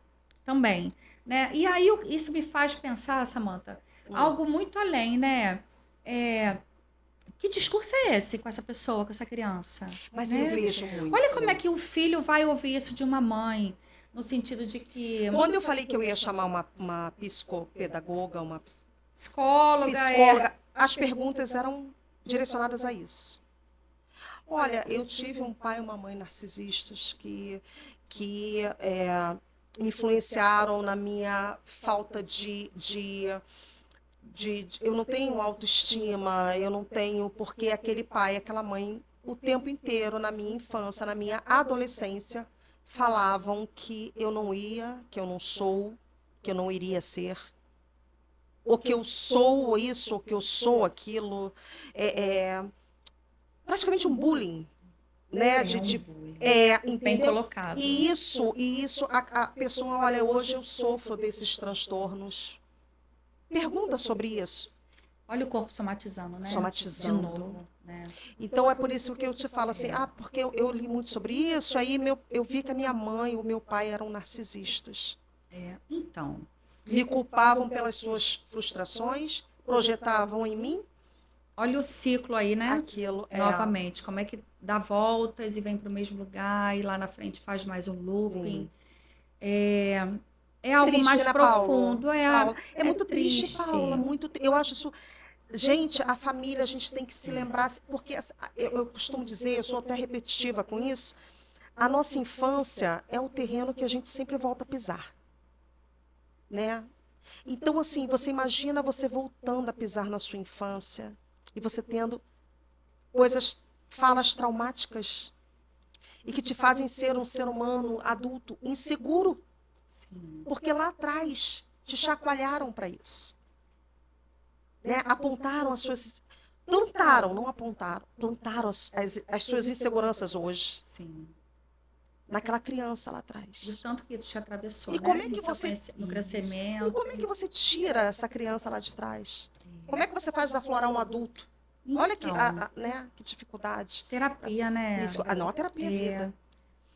também, né? E aí, isso me faz pensar, Samantha, algo muito além, né? Que discurso é esse com essa pessoa, com essa criança? Mas né? eu vejo muito. Olha como é que o filho vai ouvir isso de uma mãe, no sentido de que... Quando eu falei que eu ia chamar uma psicopedagoga, uma psicóloga, as perguntas eram direcionadas a isso. Olha, eu tive um pai e uma mãe narcisistas que influenciaram na minha falta de eu não tenho autoestima, eu não tenho, porque aquele pai, aquela mãe, o tempo inteiro, na minha infância, na minha adolescência, falavam que eu não ia, que eu não sou, que eu não iria ser, ou que eu sou isso, ou que eu sou aquilo. Praticamente um bullying, né? Bem colocado. E isso a pessoa, olha, hoje eu sofro desses transtornos. Pergunta sobre isso. Olha o corpo somatizando, né? Somatizando. De novo, né? Então, é por isso que eu te falo assim, porque eu li muito sobre isso, aí eu vi que a minha mãe e o meu pai eram narcisistas. Então. Me culpavam pelas suas frustrações, projetavam em mim. Olha o ciclo aí, né? Aquilo, novamente, como é que dá voltas e vem para o mesmo lugar, e lá na frente faz mais um looping. É algo triste, mais né, profundo. Paula? É muito triste, Paula. Eu acho isso... Gente, a família, a gente tem que se lembrar, porque eu costumo dizer, eu sou até repetitiva com isso, a nossa infância é o terreno que a gente sempre volta a pisar. Né? Então, assim, você imagina você voltando a pisar na sua infância e você tendo falas traumáticas e que te fazem ser um ser humano adulto inseguro. Sim. Porque lá atrás te chacoalharam para isso. Né? Apontaram as suas... Plantaram, não apontaram. Plantaram as suas inseguranças hoje. Sim. Naquela criança lá atrás. De tanto que isso te atravessou, e né? Como é que você... No crescimento. E como é que você tira essa criança lá de trás? Como é que você faz aflorar um adulto? Então, olha que dificuldade. Terapia, né? Não, a terapia é vida.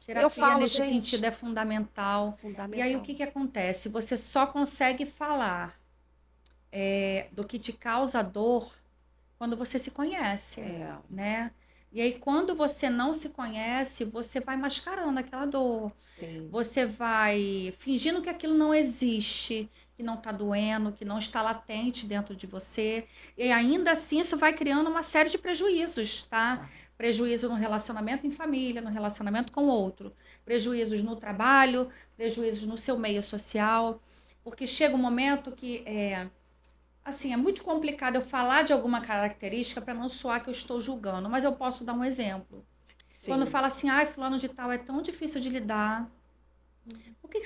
Terapia, eu falo, nesse sentido, é fundamental. E aí, o que acontece? Você só consegue falar do que te causa dor quando você se conhece, né? E aí, quando você não se conhece, você vai mascarando aquela dor. Sim. Você vai fingindo que aquilo não existe, que não está doendo, que não está latente dentro de você. E ainda assim, isso vai criando uma série de prejuízos, tá? Prejuízo no relacionamento em família, no relacionamento com o outro. Prejuízos no trabalho, prejuízos no seu meio social. Porque chega um momento que... Assim, é muito complicado eu falar de alguma característica para não soar que eu estou julgando, mas eu posso dar um exemplo. Sim. Quando fala assim, fulano de tal é tão difícil de lidar. Por que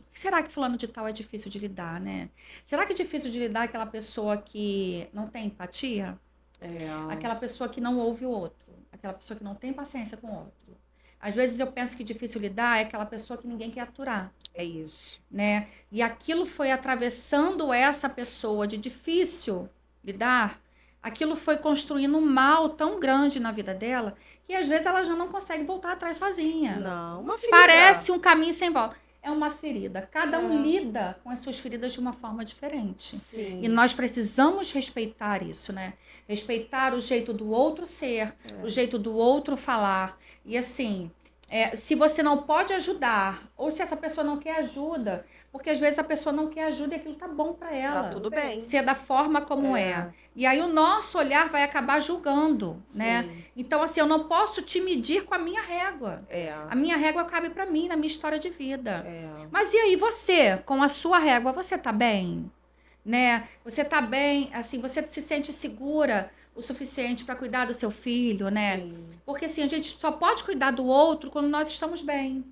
será que fulano de tal é difícil de lidar, né? Será que é difícil de lidar aquela pessoa que não tem empatia? Aquela pessoa que não ouve o outro, aquela pessoa que não tem paciência com o outro. Às vezes eu penso que difícil lidar é aquela pessoa que ninguém quer aturar. É isso. Né? E aquilo foi atravessando essa pessoa de difícil lidar, aquilo foi construindo um mal tão grande na vida dela, que às vezes ela já não consegue voltar atrás sozinha. Não, uma ferida. Parece um caminho sem volta. É uma ferida. Cada um lida com as suas feridas de uma forma diferente. Sim. E nós precisamos respeitar isso, né? Respeitar o jeito do outro ser, o jeito do outro falar. E assim... se você não pode ajudar, ou se essa pessoa não quer ajuda, porque às vezes a pessoa não quer ajuda e aquilo tá bom para ela. Tá tudo bem. Ser da forma como é. E aí o nosso olhar vai acabar julgando, né? Então, assim, eu não posso te medir com a minha régua. A minha régua cabe para mim, na minha história de vida. Mas e aí você, com a sua régua, você tá bem? Né? Você tá bem, assim, você se sente segura o suficiente para cuidar do seu filho, né? Sim. Porque assim, a gente só pode cuidar do outro quando nós estamos bem.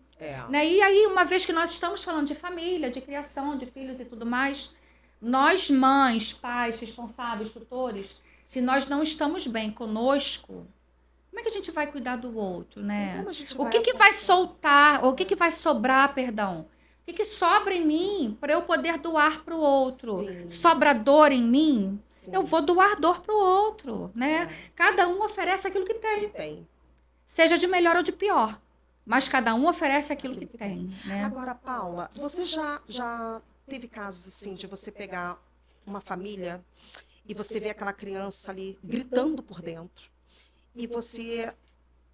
Né? E aí, uma vez que nós estamos falando de família, de criação, de filhos e tudo mais, nós mães, pais, responsáveis, tutores, se nós não estamos bem conosco, como é que a gente vai cuidar do outro, né? O que vai soltar, o que vai sobrar, perdão? O que sobra em mim para eu poder doar para o outro? Sim. Sobra dor em mim? Sim. Eu vou doar dor para o outro, né? Cada um oferece aquilo que tem. Seja de melhor ou de pior. Mas cada um oferece aquilo que tem, né? Agora, Paula, você já teve casos assim de você pegar uma família e você vê aquela criança ali gritando por dentro e você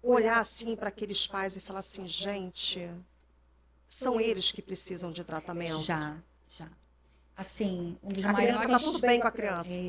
olhar assim para aqueles pais e falar assim, gente, são eles que precisam de tratamento? Já. Assim, um dos a maiores... criança está tudo bem com a criança.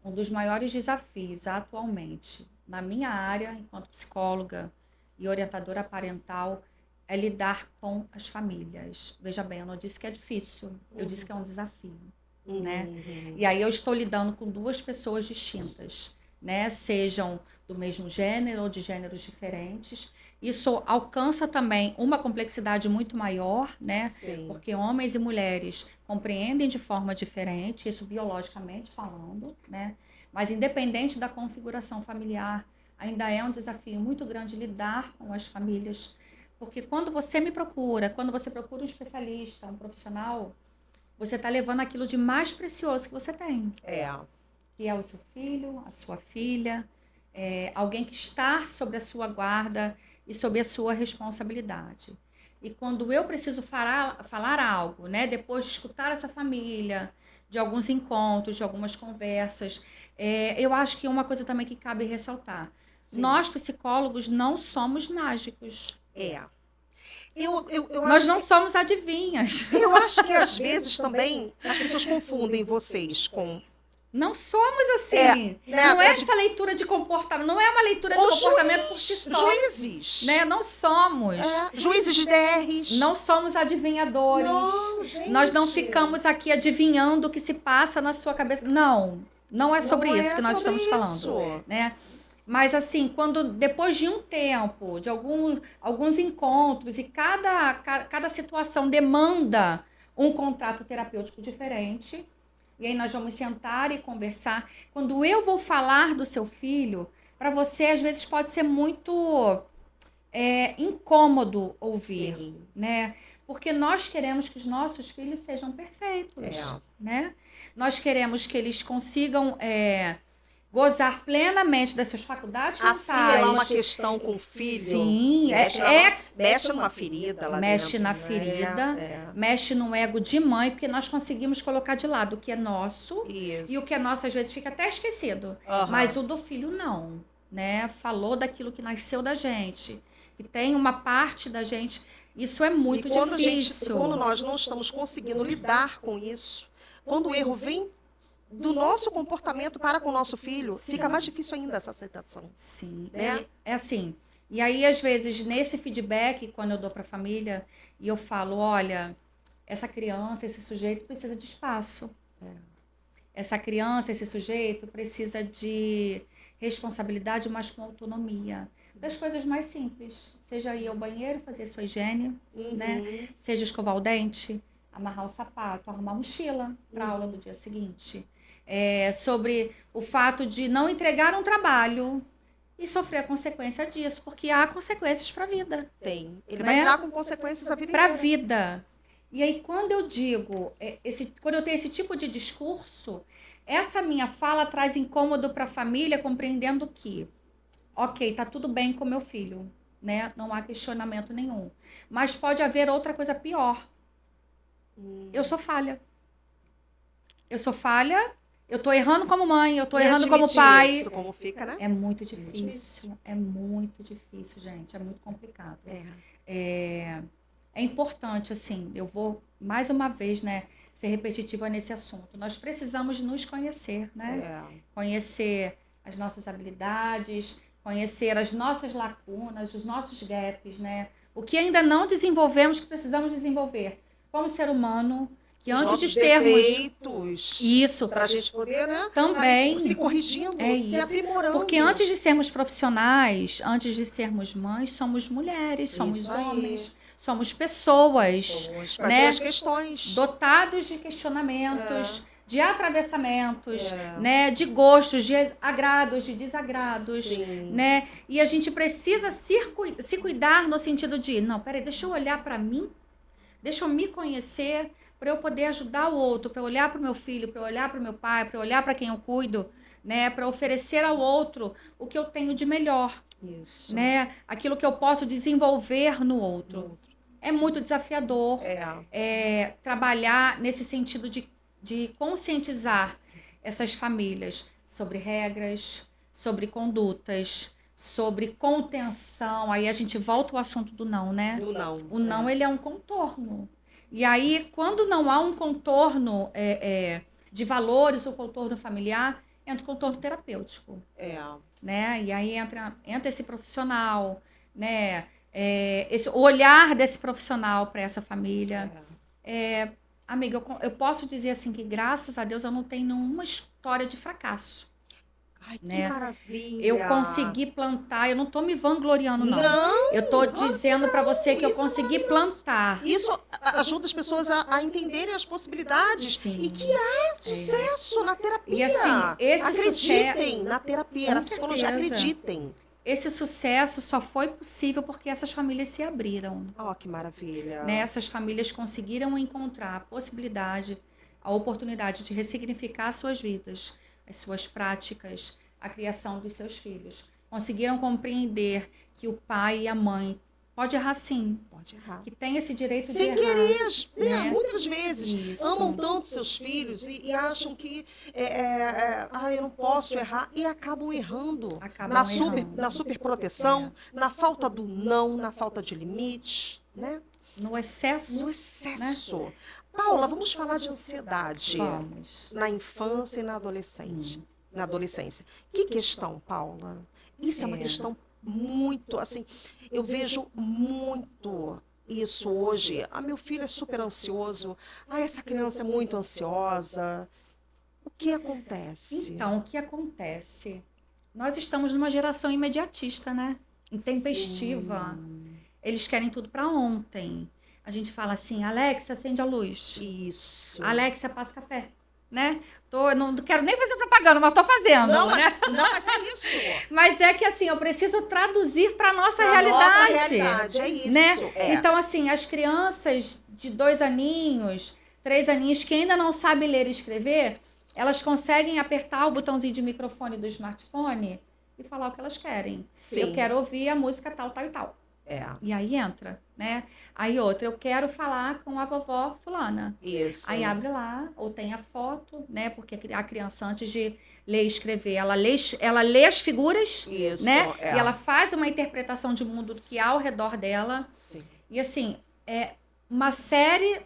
Um dos maiores desafios atualmente na minha área, enquanto psicóloga e orientadora parental, é lidar com as famílias. Veja bem, eu não disse que é difícil, eu disse que é um desafio, né? E aí eu estou lidando com duas pessoas distintas, né? Sejam do mesmo gênero ou de gêneros diferentes. Isso alcança também uma complexidade muito maior, né? Sim. Porque homens e mulheres compreendem de forma diferente, isso biologicamente falando, né? Mas independente da configuração familiar, ainda é um desafio muito grande lidar com as famílias, porque quando você me procura, quando você procura um especialista, um profissional, você está levando aquilo de mais precioso que você tem. Que é o seu filho, a sua filha, alguém que está sobre a sua guarda e sob a sua responsabilidade. E quando eu preciso falar algo, né, depois de escutar essa família, de alguns encontros, de algumas conversas, eu acho que uma coisa também que cabe ressaltar. Sim. Nós, psicólogos, não somos mágicos. Nós não somos adivinhas. Eu acho que às vezes também as pessoas confundem vocês com... Não somos assim. Não é essa leitura de comportamento. Não é uma leitura de comportamento por si só. Juízes. Né? Não somos. Juízes de DRs. Não somos adivinhadores. Não, gente. Nós não ficamos aqui adivinhando o que se passa na sua cabeça. Não é sobre isso que nós estamos falando. Né? Mas assim, quando depois de um tempo, de alguns encontros, e cada situação demanda um contrato terapêutico diferente, e aí nós vamos sentar e conversar. Quando eu vou falar do seu filho, para você às vezes pode ser muito incômodo ouvir, sim, né? Porque nós queremos que os nossos filhos sejam perfeitos, né? Nós queremos que eles consigam gozar plenamente das suas faculdades mentais. Assimilar uma questão com o filho. Sim, mexe numa ferida lá mexe dentro. Na ferida, mexe no ego de mãe, porque nós conseguimos colocar de lado o que é nosso. Isso. E o que é nosso às vezes fica até esquecido. Mas o do filho não, né? Falou daquilo que nasceu da gente, que tem uma parte da gente. Isso é muito difícil. Quando nós não estamos conseguindo lidar com isso, quando o erro vem do nosso comportamento para com o nosso filho, sim, fica mais difícil ainda essa aceitação. Sim, né? É assim. E aí, às vezes, nesse feedback, quando eu dou para a família, e eu falo, olha, essa criança, esse sujeito precisa de espaço. Essa criança, esse sujeito precisa de responsabilidade, mas com autonomia. Das coisas mais simples. Seja ir ao banheiro, fazer sua higiene, né? Seja escovar o dente, amarrar o sapato, arrumar a mochila para a aula do dia seguinte. Sobre o fato de não entregar um trabalho e sofrer a consequência disso, porque há consequências para a vida. Tem. Ele vai lidar com consequências a vida inteira. Para a vida. E aí, quando eu digo, quando eu tenho esse tipo de discurso, essa minha fala traz incômodo para a família, compreendendo que, ok, tá tudo bem com meu filho, né? Não há questionamento nenhum. Mas pode haver outra coisa pior. Eu sou falha. Eu tô errando como mãe, eu tô errando como pai. Isso, como fica, né? É muito difícil. É muito difícil, gente. É muito complicado. É importante, assim, eu vou, mais uma vez, né, ser repetitiva nesse assunto. Nós precisamos nos conhecer, né? Conhecer as nossas habilidades, conhecer as nossas lacunas, os nossos gaps, né? O que ainda não desenvolvemos, que precisamos desenvolver como ser humano, que antes de sermos defeitos, isso, para a gente poder, né, também se corrigindo, se aprimorando. Porque antes de sermos profissionais, antes de sermos mães, somos mulheres, somos homens, somos pessoas, com as suas questões, dotados de questionamentos, de atravessamentos, né? De gostos, de agrados, de desagrados, né? E a gente precisa se cuidar no sentido de, não, peraí, deixa eu olhar para mim, deixa eu me conhecer, para eu poder ajudar o outro, para olhar para o meu filho, para olhar para o meu pai, para olhar para quem eu cuido, né? Para oferecer ao outro o que eu tenho de melhor. Isso. Né? Aquilo que eu posso desenvolver no outro. É muito desafiador trabalhar nesse sentido de conscientizar essas famílias sobre regras, sobre condutas, sobre contenção. Aí a gente volta ao assunto do não, né? Do não. O não, ele é um contorno. E aí, quando não há um contorno de valores, o contorno familiar, entra o contorno terapêutico. Né? E aí entra esse profissional, né? Esse olhar desse profissional para essa família. Amiga, eu posso dizer assim que, graças a Deus, eu não tenho nenhuma história de fracasso. Ai, que maravilha! Eu consegui plantar, eu não estou me vangloriando, não. Eu estou dizendo para você que eu consegui plantar. Isso ajuda as pessoas a entenderem as possibilidades. Sim. E que há sucesso na terapia. E assim, acreditem na terapia, na psicologia, acreditem. Esse sucesso só foi possível porque essas famílias se abriram. Oh, que maravilha! Né? Essas famílias conseguiram encontrar a possibilidade, a oportunidade de ressignificar suas vidas, as suas práticas, a criação dos seus filhos. Conseguiram compreender que o pai e a mãe pode errar sim. Pode errar. Que tem esse direito de Sem errar. querer, né? Muitas vezes amam tanto seus filhos e acham que eu não posso errar e acabam errando. Na superproteção, na falta do não, na falta de limite, né? No excesso. No excesso. Né? Paula, vamos falar de ansiedade na infância e na adolescência. Que questão, Paula? Isso é uma questão muito, assim, eu vejo muito isso hoje. Meu filho é super ansioso. Essa criança é muito ansiosa. O que acontece? Então, o que acontece? Nós estamos numa geração imediatista, né? Intempestiva. Sim. Eles querem tudo para ontem. A gente fala assim, Alexa, acende a luz. Isso. Alexa, passa café. Né? Não quero nem fazer propaganda, mas estou fazendo. Não, né? mas é isso. Mas é que assim, eu preciso traduzir para a nossa realidade. Nossa realidade, é isso. Né? Então, assim, as crianças de 2 aninhos, 3 aninhos, que ainda não sabem ler e escrever, elas conseguem apertar o botãozinho de microfone do smartphone e falar o que elas querem. Sim. Eu quero ouvir a música tal, tal e tal. E aí entra, né? Aí outra, eu quero falar com a vovó fulana. Isso. Aí abre lá, ou tem a foto, né? Porque a criança, antes de ler e escrever, ela lê as figuras, isso, né? E ela faz uma interpretação de mundo que há ao redor dela. Sim. E assim, é uma série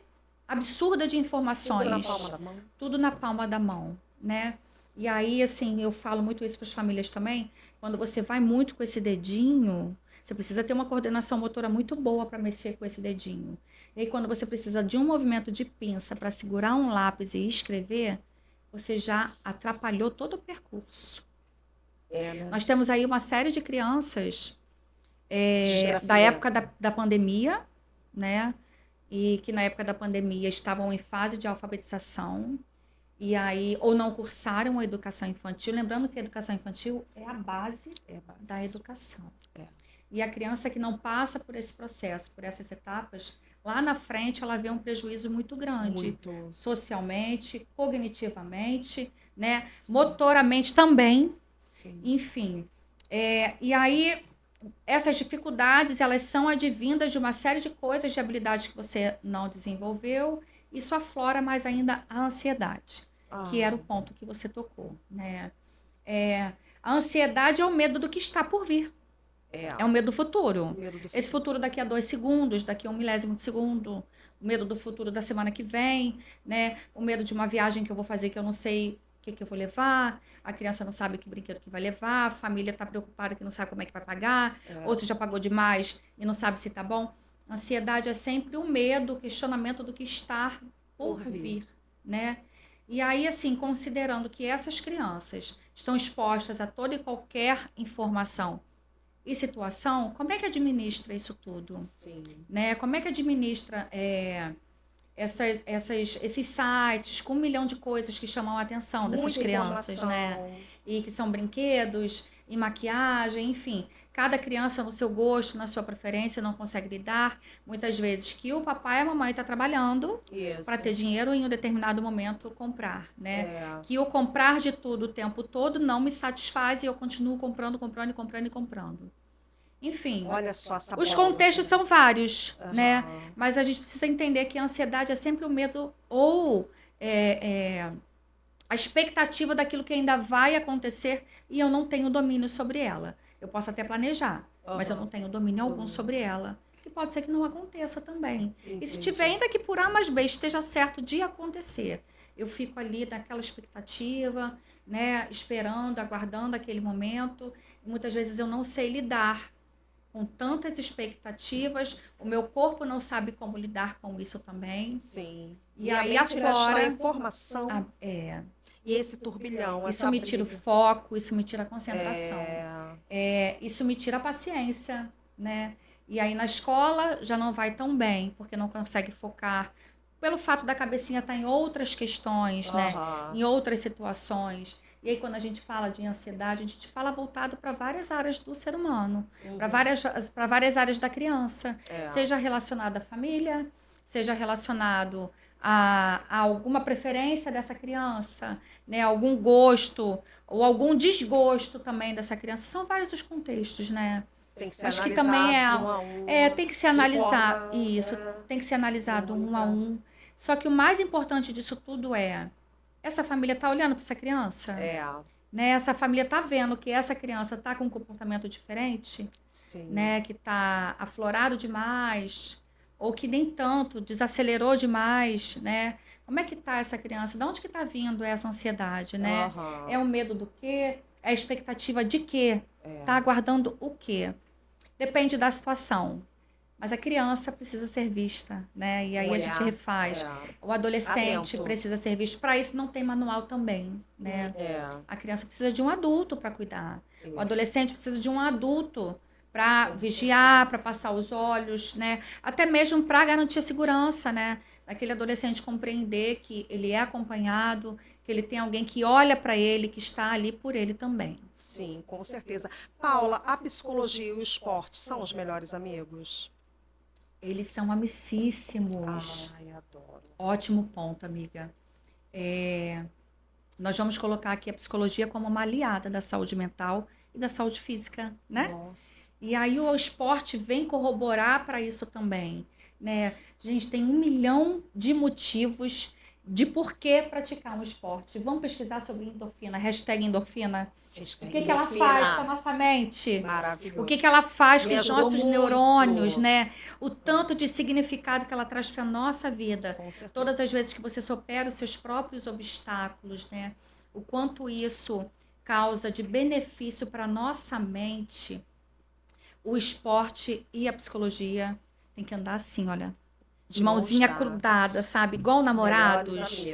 absurda de informações. Tudo na palma da mão. Tudo na palma da mão, né? E aí, assim, eu falo muito isso para as famílias também, quando você vai muito com esse dedinho... Você precisa ter uma coordenação motora muito boa para mexer com esse dedinho. E aí, quando você precisa de um movimento de pinça para segurar um lápis e escrever, você já atrapalhou todo o percurso. Né? Nós temos aí uma série de crianças da época da pandemia, né? E que na época da pandemia estavam em fase de alfabetização. E aí, ou não cursaram a educação infantil. Lembrando que a educação infantil é a base da educação. E a criança que não passa por esse processo, por essas etapas, lá na frente ela vê um prejuízo muito grande. Socialmente, cognitivamente, né? Motoramente também. Sim. Enfim. E aí, essas dificuldades, elas são advindas de uma série de coisas, de habilidades que você não desenvolveu. Isso aflora mais ainda a ansiedade, que era o ponto que você tocou, né? A ansiedade é o medo do que está por vir. É o medo do futuro. Esse futuro daqui a 2 segundos, daqui a 1 milésimo de segundo. O medo do futuro da semana que vem, né? O medo de uma viagem que eu vou fazer que eu não sei o que eu vou levar. A criança não sabe que brinquedo que vai levar. A família está preocupada que não sabe como é que vai pagar. Ou se já pagou demais e não sabe se está bom. A ansiedade é sempre o medo, o questionamento do que está por vir, né? E aí, assim, considerando que essas crianças estão expostas a toda e qualquer informação e situação, como é que administra isso tudo? Sim. Né? Como é que administra esses sites com 1 milhão de coisas que chamam a atenção dessas crianças, né? E que são brinquedos e maquiagem, enfim. Cada criança no seu gosto, na sua preferência, não consegue lidar. Muitas vezes que o papai e a mamãe estão trabalhando para ter dinheiro em um determinado momento comprar, né? Que o comprar de tudo o tempo todo não me satisfaz e eu continuo comprando. Enfim, olha só essa os contextos são vários, né? Mas a gente precisa entender que a ansiedade é sempre o medo ou a expectativa daquilo que ainda vai acontecer e eu não tenho domínio sobre ela. Eu posso até planejar, mas eu não tenho domínio algum sobre ela. E pode ser que não aconteça também. Entendi. E se tiver ainda que por A mais B esteja certo de acontecer, eu fico ali naquela expectativa, né? Esperando, aguardando aquele momento. E muitas vezes eu não sei lidar com tantas expectativas, o meu corpo não sabe como lidar com isso também. Sim. E aí afora a informação. E esse turbilhão. Isso me tira o foco, isso me tira a concentração. Isso me tira a paciência, né? E aí na escola já não vai tão bem, porque não consegue focar. Pelo fato da cabecinha estar em outras questões, né? Em outras situações. E aí, quando a gente fala de ansiedade, a gente fala voltado para várias áreas do ser humano, para várias áreas da criança, seja relacionado à família, seja relacionado a alguma preferência dessa criança, né? Algum gosto ou algum desgosto também dessa criança. São vários os contextos, né? Tem que ser analisado que também tem que ser analisado tem que ser analisado um a um. Só que o mais importante disso tudo essa família está olhando para essa criança? Né? Essa família está vendo que essa criança está com um comportamento diferente? Sim. Né? Que está aflorado demais, ou que nem tanto, desacelerou demais, né? Como é que está essa criança? De onde que está vindo essa ansiedade, né? É o medo do quê? É a expectativa de quê? Está aguardando o quê? Depende da situação. Mas a criança precisa ser vista, né? E aí a gente refaz. O adolescente precisa ser visto. Para isso não tem manual também, né? A criança precisa de um adulto para cuidar. O adolescente precisa de um adulto para vigiar, para passar os olhos, né? Até mesmo para garantir a segurança, né? Aquele adolescente compreender que ele é acompanhado, que ele tem alguém que olha para ele, que está ali por ele também. Sim, com certeza. Paula, a psicologia e o esporte são os melhores amigos? Eles são amicíssimos. Ai, adoro. Ótimo ponto, amiga. Nós vamos colocar aqui a psicologia como uma aliada da saúde mental e da saúde física, né? Nossa. E aí o esporte vem corroborar para isso também, né? Gente, tem 1 milhão de motivos de por que praticar um esporte. Vamos pesquisar sobre endorfina, hashtag endorfina. O que ela faz com a nossa mente? Maravilhoso. O que ela faz com os nossos neurônios, né? O tanto de significado que ela traz para a nossa vida. Todas as vezes que você supera os seus próprios obstáculos, né? O quanto isso causa de benefício para a nossa mente. O esporte e a psicologia tem que andar assim, olha. De mãozinha crudada, sabe? Igual namorados.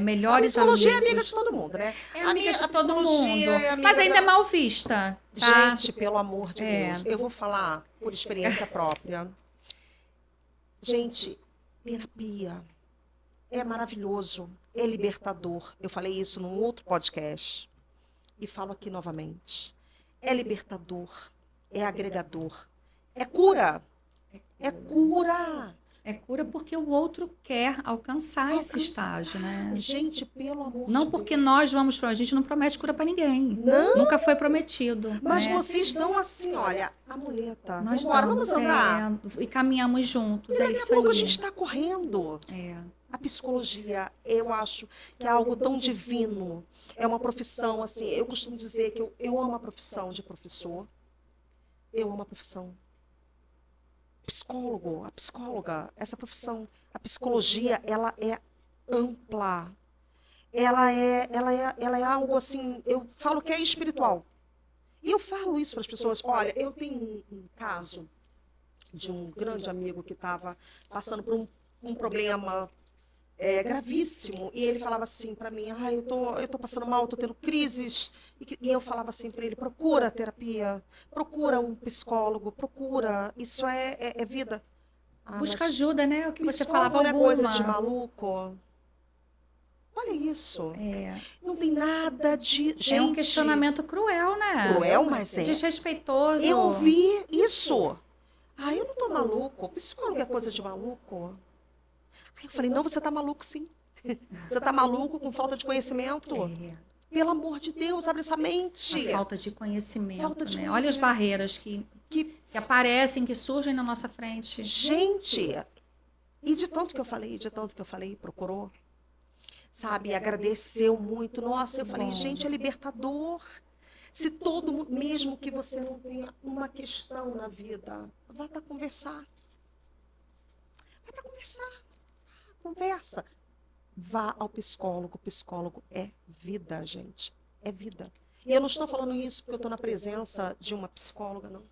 Melhores amigos. A psicologia é amiga de todo mundo, né? É amiga de todo mundo. Mas ainda é mal vista. Tá? Gente, pelo amor de Deus. Eu vou falar por experiência própria. Gente, terapia é maravilhoso. É libertador. Eu falei isso num outro podcast. E falo aqui novamente. É libertador. É agregador. É cura. É cura. É cura porque o outro quer alcançar esse estágio, né? Gente, pelo amor de Deus. Não porque nós vamos para a gente não promete cura para ninguém. Não. Nunca foi prometido. Mas né? Vocês dão assim, olha, a muleta. Nós vamos andar. E caminhamos juntos. E daqui a pouco a gente está correndo. É. A psicologia, eu acho que é algo tão divino. É uma profissão, assim, eu costumo dizer que eu amo a profissão de professor. Eu amo a profissão. Psicólogo, a psicóloga, essa profissão, a psicologia, ela é ampla. Ela é algo assim, eu falo que é espiritual. E eu falo isso para as pessoas. Olha, eu tenho um caso de um grande amigo que estava passando por um problema gravíssimo. E ele falava assim para mim, eu tô passando mal, tô tendo crises. E eu falava assim para ele, procura terapia, procura um psicólogo, procura, isso é vida. Busca ajuda, né? O que você falava, alguma coisa de maluco. Olha isso. Não tem nada de... Gente, é um questionamento cruel, né? Cruel, mas desrespeitoso. Eu ouvi isso. Eu não tô maluco. Psicólogo é coisa de maluco. Aí eu falei, não, você tá maluco sim. Você tá maluco com falta de conhecimento? Pelo amor de Deus, abre essa mente. A falta de conhecimento, né? Olha as barreiras que aparecem, que surgem na nossa frente. Gente, e de tanto que eu falei, procurou. Sabe, agradeceu muito. Nossa, eu falei, gente, é libertador. Se todo mundo, mesmo que você não tenha uma questão na vida, vá para conversar. Vai para conversar. Conversa. Vá ao psicólogo. O psicólogo é vida, gente. É vida. E eu não estou falando isso porque eu estou na presença de uma psicóloga, não.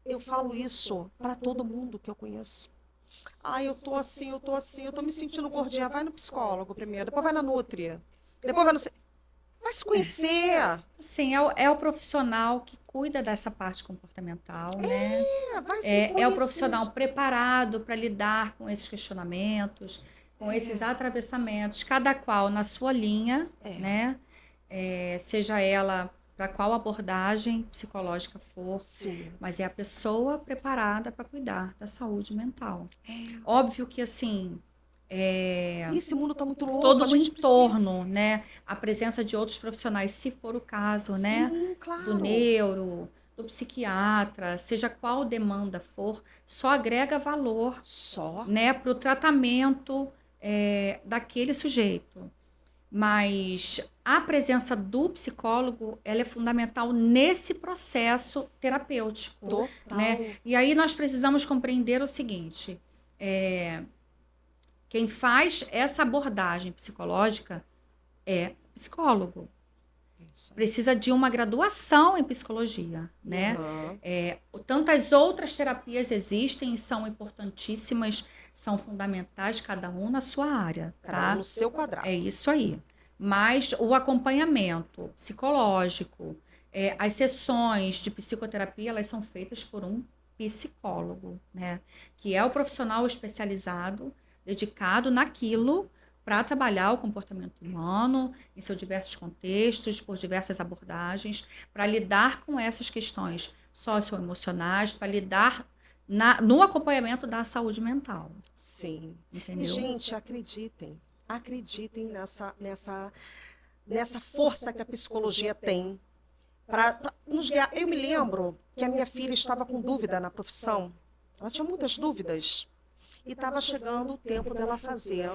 Eu falo isso para todo mundo que eu conheço. Eu tô assim, eu tô me sentindo gordinha. Vai no psicólogo primeiro, depois vai na Nutri. Depois vai no... Vai se conhecer. Sim, é o profissional que cuida dessa parte comportamental, né? Vai se conhecer. É o profissional preparado para lidar com esses questionamentos, com esses atravessamentos, cada qual na sua linha, né? Seja ela para qual abordagem psicológica for, mas é a pessoa preparada para cuidar da saúde mental. Óbvio que, assim... Esse mundo está muito louco, todo o entorno, né? A presença de outros profissionais, se for o caso, né? Claro. Do neuro, do psiquiatra, seja qual demanda for, só agrega valor né? Para o tratamento daquele sujeito. Mas a presença do psicólogo, ela é fundamental nesse processo terapêutico. Total. Né? E aí nós precisamos compreender o seguinte, quem faz essa abordagem psicológica é psicólogo. Precisa de uma graduação em psicologia, né? Tantas outras terapias existem e são importantíssimas, são fundamentais, cada um na sua área. Cada um no seu quadrado. É isso aí. Mas o acompanhamento psicológico, as sessões de psicoterapia, elas são feitas por um psicólogo, né? Que é o profissional especializado, dedicado naquilo para trabalhar o comportamento humano em seus diversos contextos, por diversas abordagens, para lidar com essas questões socioemocionais, para lidar no acompanhamento da saúde mental. Sim. Entendeu? E, gente, acreditem nessa força que a psicologia tem para nos guiar. Eu me lembro que a minha filha estava com dúvida na profissão, ela tinha muitas dúvidas, e estava chegando o tempo dela fazer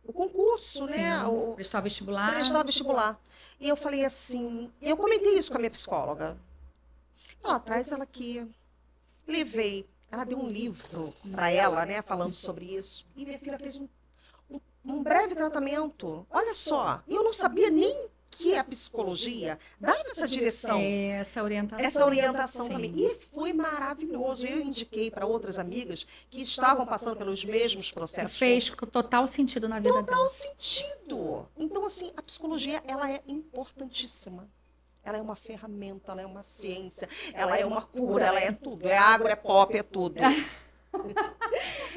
o concurso, Sim, né? Prestar vestibular. E eu falei assim, eu comentei isso com a minha psicóloga. Ela traz ela aqui. Levei. Ela deu um livro para ela, né? Falando sobre isso. E minha filha fez um breve tratamento. Olha só. E eu não sabia nem que a psicologia dava essa direção. Essa orientação também. E foi maravilhoso. Eu indiquei para outras amigas que estavam passando pelos mesmos processos. E fez total sentido na vida dela. Total sentido. Então, assim, a psicologia, ela é importantíssima. Ela é uma ferramenta, ela é uma ciência, ela é uma cura, ela é tudo. É agro, é pop, é tudo.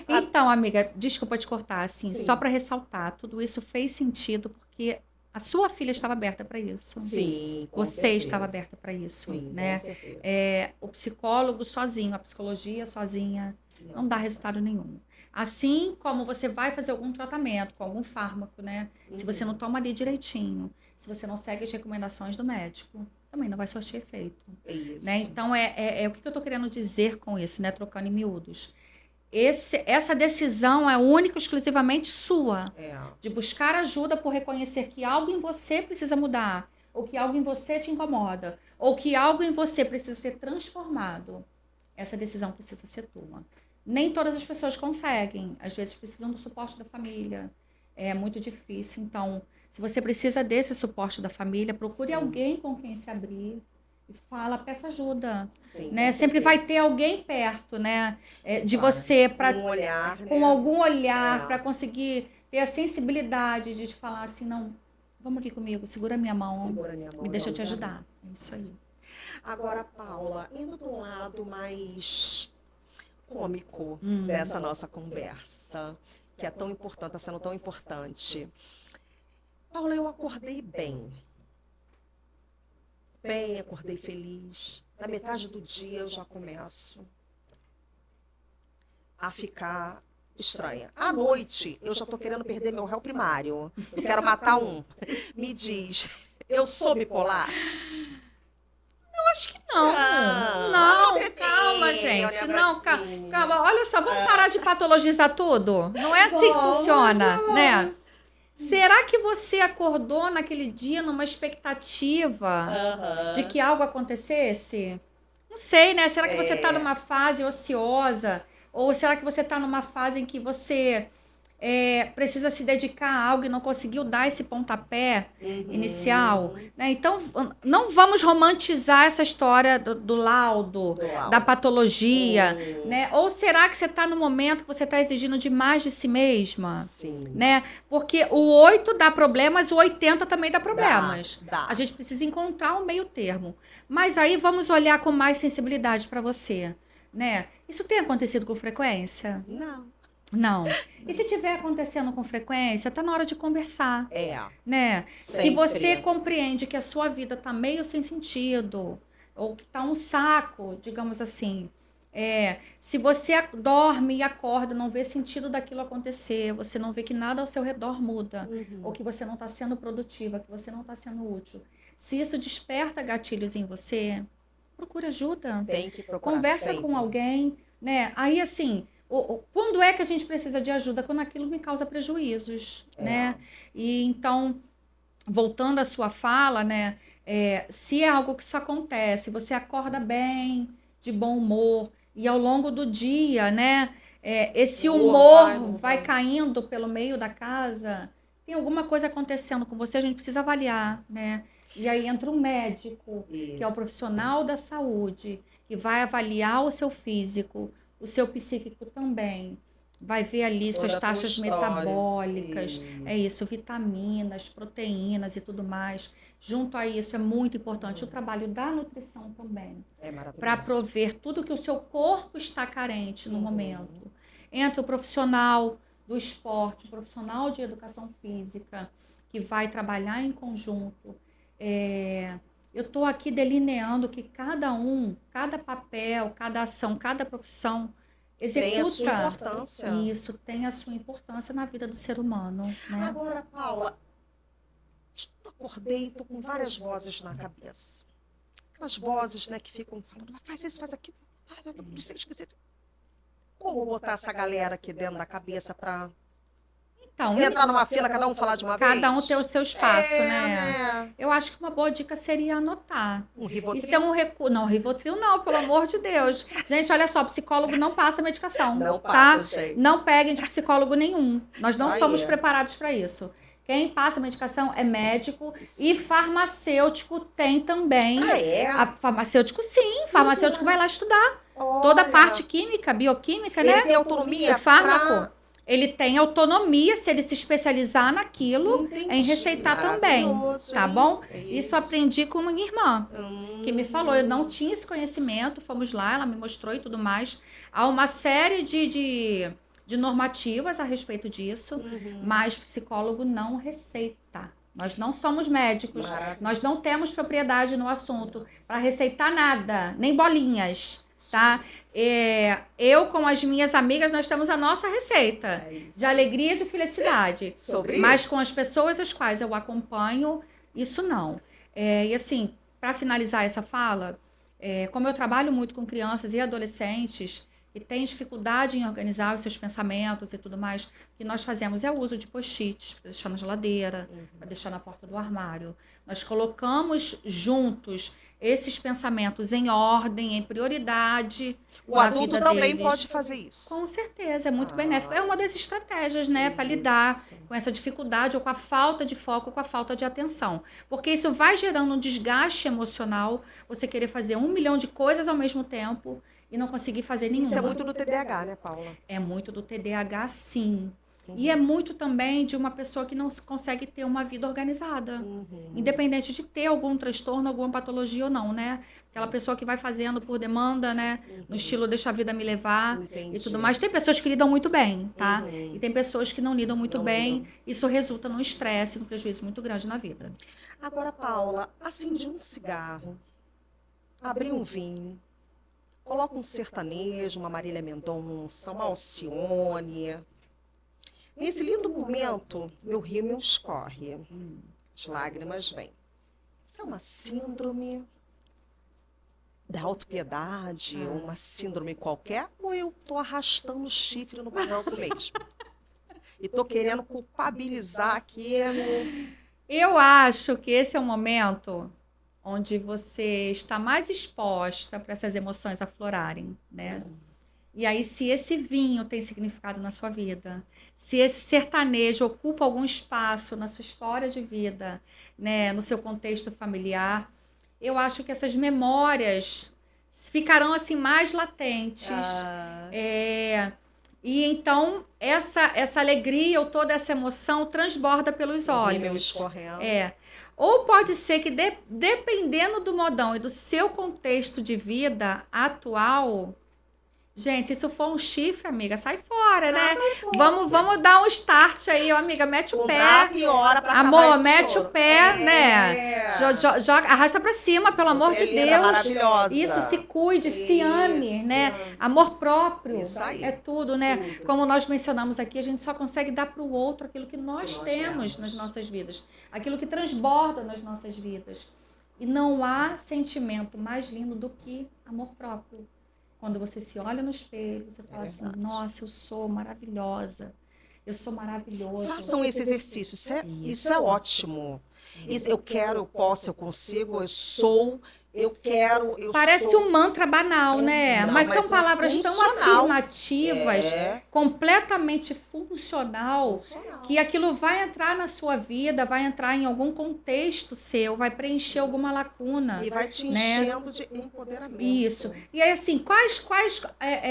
Então, amiga, desculpa te cortar, assim, só para ressaltar, tudo isso fez sentido porque a sua filha estava aberta para isso. Sim, com Você certeza. estava aberta para isso, Sim, né? Com certeza. O psicólogo sozinho, a psicologia sozinha, não dá resultado nenhum. Assim como você vai fazer algum tratamento com algum fármaco, né? Se você não toma ali direitinho, se você não segue as recomendações do médico, também não vai surtir efeito. Isso. Né? Então, o que eu estou querendo dizer com isso, né? Trocando em miúdos. Essa decisão é única e exclusivamente sua, de buscar ajuda por reconhecer que algo em você precisa mudar, ou que algo em você te incomoda, ou que algo em você precisa ser transformado. Essa decisão precisa ser tua. Nem todas as pessoas conseguem, às vezes precisam do suporte da família, é muito difícil. Então, se você precisa desse suporte da família, procure alguém com quem se abrir, e fala, peça ajuda. Sim, né? Sempre vai ter alguém perto, né? De você, com algum olhar, para conseguir ter a sensibilidade de te falar assim, não, vamos aqui comigo, segura minha mão, me deixa te ajudar. É isso aí. Agora, Paula, indo para um lado mais cômico dessa nossa conversa, que é tão importante, está sendo tão importante. Paula, eu acordei bem, acordei feliz. Na metade do dia eu já começo a ficar estranha. À noite, eu já estou querendo perder meu réu primário. Eu quero matar um. Me diz, eu sou bipolar? Eu acho que não. Não, calma, gente. Não, calma. Olha só, vamos parar de patologizar tudo? Não é assim que funciona, né? Será que você acordou naquele dia numa expectativa de que algo acontecesse? Não sei, né? Será que você está numa fase ociosa? Ou será que você está numa fase em que você precisa se dedicar a algo e não conseguiu dar esse pontapé inicial? Né? Então, não vamos romantizar essa história do laudo, da patologia. Né? Ou será que você está no momento que você está exigindo demais de si mesma? Sim. Né? Porque o 8 dá problemas, o 80 também dá problemas. Dá. A gente precisa encontrar um meio termo. Mas aí vamos olhar com mais sensibilidade para você. Né? Isso tem acontecido com frequência? Não. E se estiver acontecendo com frequência, está na hora de conversar. Né? Se você compreende que a sua vida está meio sem sentido, ou que está um saco, digamos assim, se você dorme e acorda, não vê sentido daquilo acontecer, você não vê que nada ao seu redor muda, ou que você não está sendo produtiva, que você não está sendo útil. Se isso desperta gatilhos em você, procura ajuda. Tem que procurar. Conversa sempre com alguém, né? Aí, assim, quando é que a gente precisa de ajuda? Quando aquilo me causa prejuízos, né? E então, voltando à sua fala, né? Se é algo que isso acontece, você acorda bem, de bom humor, e ao longo do dia, né? Esse humor vai caindo pelo meio da casa, tem alguma coisa acontecendo com você, a gente precisa avaliar, né? E aí entra um médico, que é o profissional da saúde, que vai avaliar o seu físico, o seu psíquico também. Vai ver ali suas taxas metabólicas, vitaminas, proteínas e tudo mais. Junto a isso é muito importante o trabalho da nutrição também. Para prover tudo que o seu corpo está carente no momento. Entra o profissional do esporte, o profissional de educação física, que vai trabalhar em conjunto. Eu estou aqui delineando que cada papel, cada ação, cada profissão executa. Tem a sua importância. Isso, tem a sua importância na vida do ser humano. Né? Agora, Paula, acordei e estou com várias vozes na cabeça. Aquelas vozes, né, que ficam falando, faz isso, faz aquilo. Como botar essa galera aqui dentro da cabeça para... entrar numa fila, cada um falar de uma vez? Cada um ter o seu espaço, né? Eu acho que uma boa dica seria anotar. Um Rivotril? Isso é um recurso. Não, Rivotril não, pelo amor de Deus. Gente, olha só, psicólogo não passa medicação. Não tá? passa, gente. Não peguem de psicólogo nenhum. Nós não somos preparados para isso. Quem passa medicação é médico e farmacêutico tem também. Farmacêutico, sim. Farmacêutico vai lá estudar. Toda a parte química, bioquímica, né? Ele tem autonomia. O fármaco. Ele tem autonomia, se ele se especializar naquilo, em receitar também, tá bom? Isso aprendi com minha irmã, que me falou. Eu não tinha esse conhecimento, fomos lá, ela me mostrou e tudo mais. Há uma série de normativas a respeito disso, mas psicólogo não receita. Nós não somos médicos, nós não temos propriedade no assunto para receitar nada, nem bolinhas. Tá? Eu com as minhas amigas nós temos a nossa receita de alegria e de felicidade, mas com as pessoas as quais eu acompanho, isso não. E assim, para finalizar essa fala, como eu trabalho muito com crianças e adolescentes que têm dificuldade em organizar os seus pensamentos e tudo mais, o que nós fazemos é o uso de post-its para deixar na geladeira, para deixar na porta do armário. Nós colocamos juntos esses pensamentos em ordem, em prioridade. O adulto também pode fazer isso. Com certeza, é muito benéfico. É uma das estratégias, né, para lidar com essa dificuldade ou com a falta de foco, com a falta de atenção. Porque isso vai gerando um desgaste emocional, você querer fazer 1 milhão de coisas ao mesmo tempo e não conseguir fazer nenhuma. Isso é muito do TDAH, né, Paula? É muito do TDAH, sim. E é muito também de uma pessoa que não consegue ter uma vida organizada. Independente de ter algum transtorno, alguma patologia ou não, né? Aquela pessoa que vai fazendo por demanda, né? No estilo deixa a vida me levar e tudo mais. Tem pessoas que lidam muito bem, tá? E tem pessoas que não lidam muito bem. Isso resulta num estresse, num prejuízo muito grande na vida. Agora, Paula, acende um cigarro, abre um vinho, coloca um sertanejo, uma Marília Mendonça, uma Alcione. Nesse lindo momento, meu rímel escorre, as lágrimas vêm. Isso é uma síndrome da autopiedade, ou uma síndrome qualquer, ou eu tô arrastando o chifre no barranco mesmo? E tô querendo culpabilizar aqui. Eu acho que esse é o momento onde você está mais exposta para essas emoções aflorarem, né? E aí, se esse vinho tem significado na sua vida, se esse sertanejo ocupa algum espaço na sua história de vida, né, no seu contexto familiar, eu acho que essas memórias ficarão assim mais latentes. E então, essa alegria ou toda essa emoção transborda pelos olhos. Ou pode ser que, dependendo do modão e do seu contexto de vida atual... Gente, se for um chifre, amiga, sai fora, né? Vamos dar um start aí, ó, amiga, mete o pé. Amor, mete o pé, né? Joga, arrasta pra cima, pelo amor de Deus. Isso, se cuide, se ame, né? Amor próprio, é tudo, né? Como nós mencionamos aqui, a gente só consegue dar pro outro aquilo que nós temos nas nossas vidas, aquilo que transborda nas nossas vidas. E não há sentimento mais lindo do que amor próprio. Quando você se olha no espelho, você fala assim, nossa, eu sou maravilhosa, eu sou maravilhoso. Façam esse exercício, isso é ótimo. Isso, eu quero, eu posso, eu consigo, eu sou, eu quero, eu Parece sou. Um mantra banal, né? Mas são palavras tão afirmativas, completamente funcional, que aquilo vai entrar na sua vida, vai entrar em algum contexto seu, vai preencher alguma lacuna. E vai te enchendo de empoderamento. Isso. E aí, assim, quais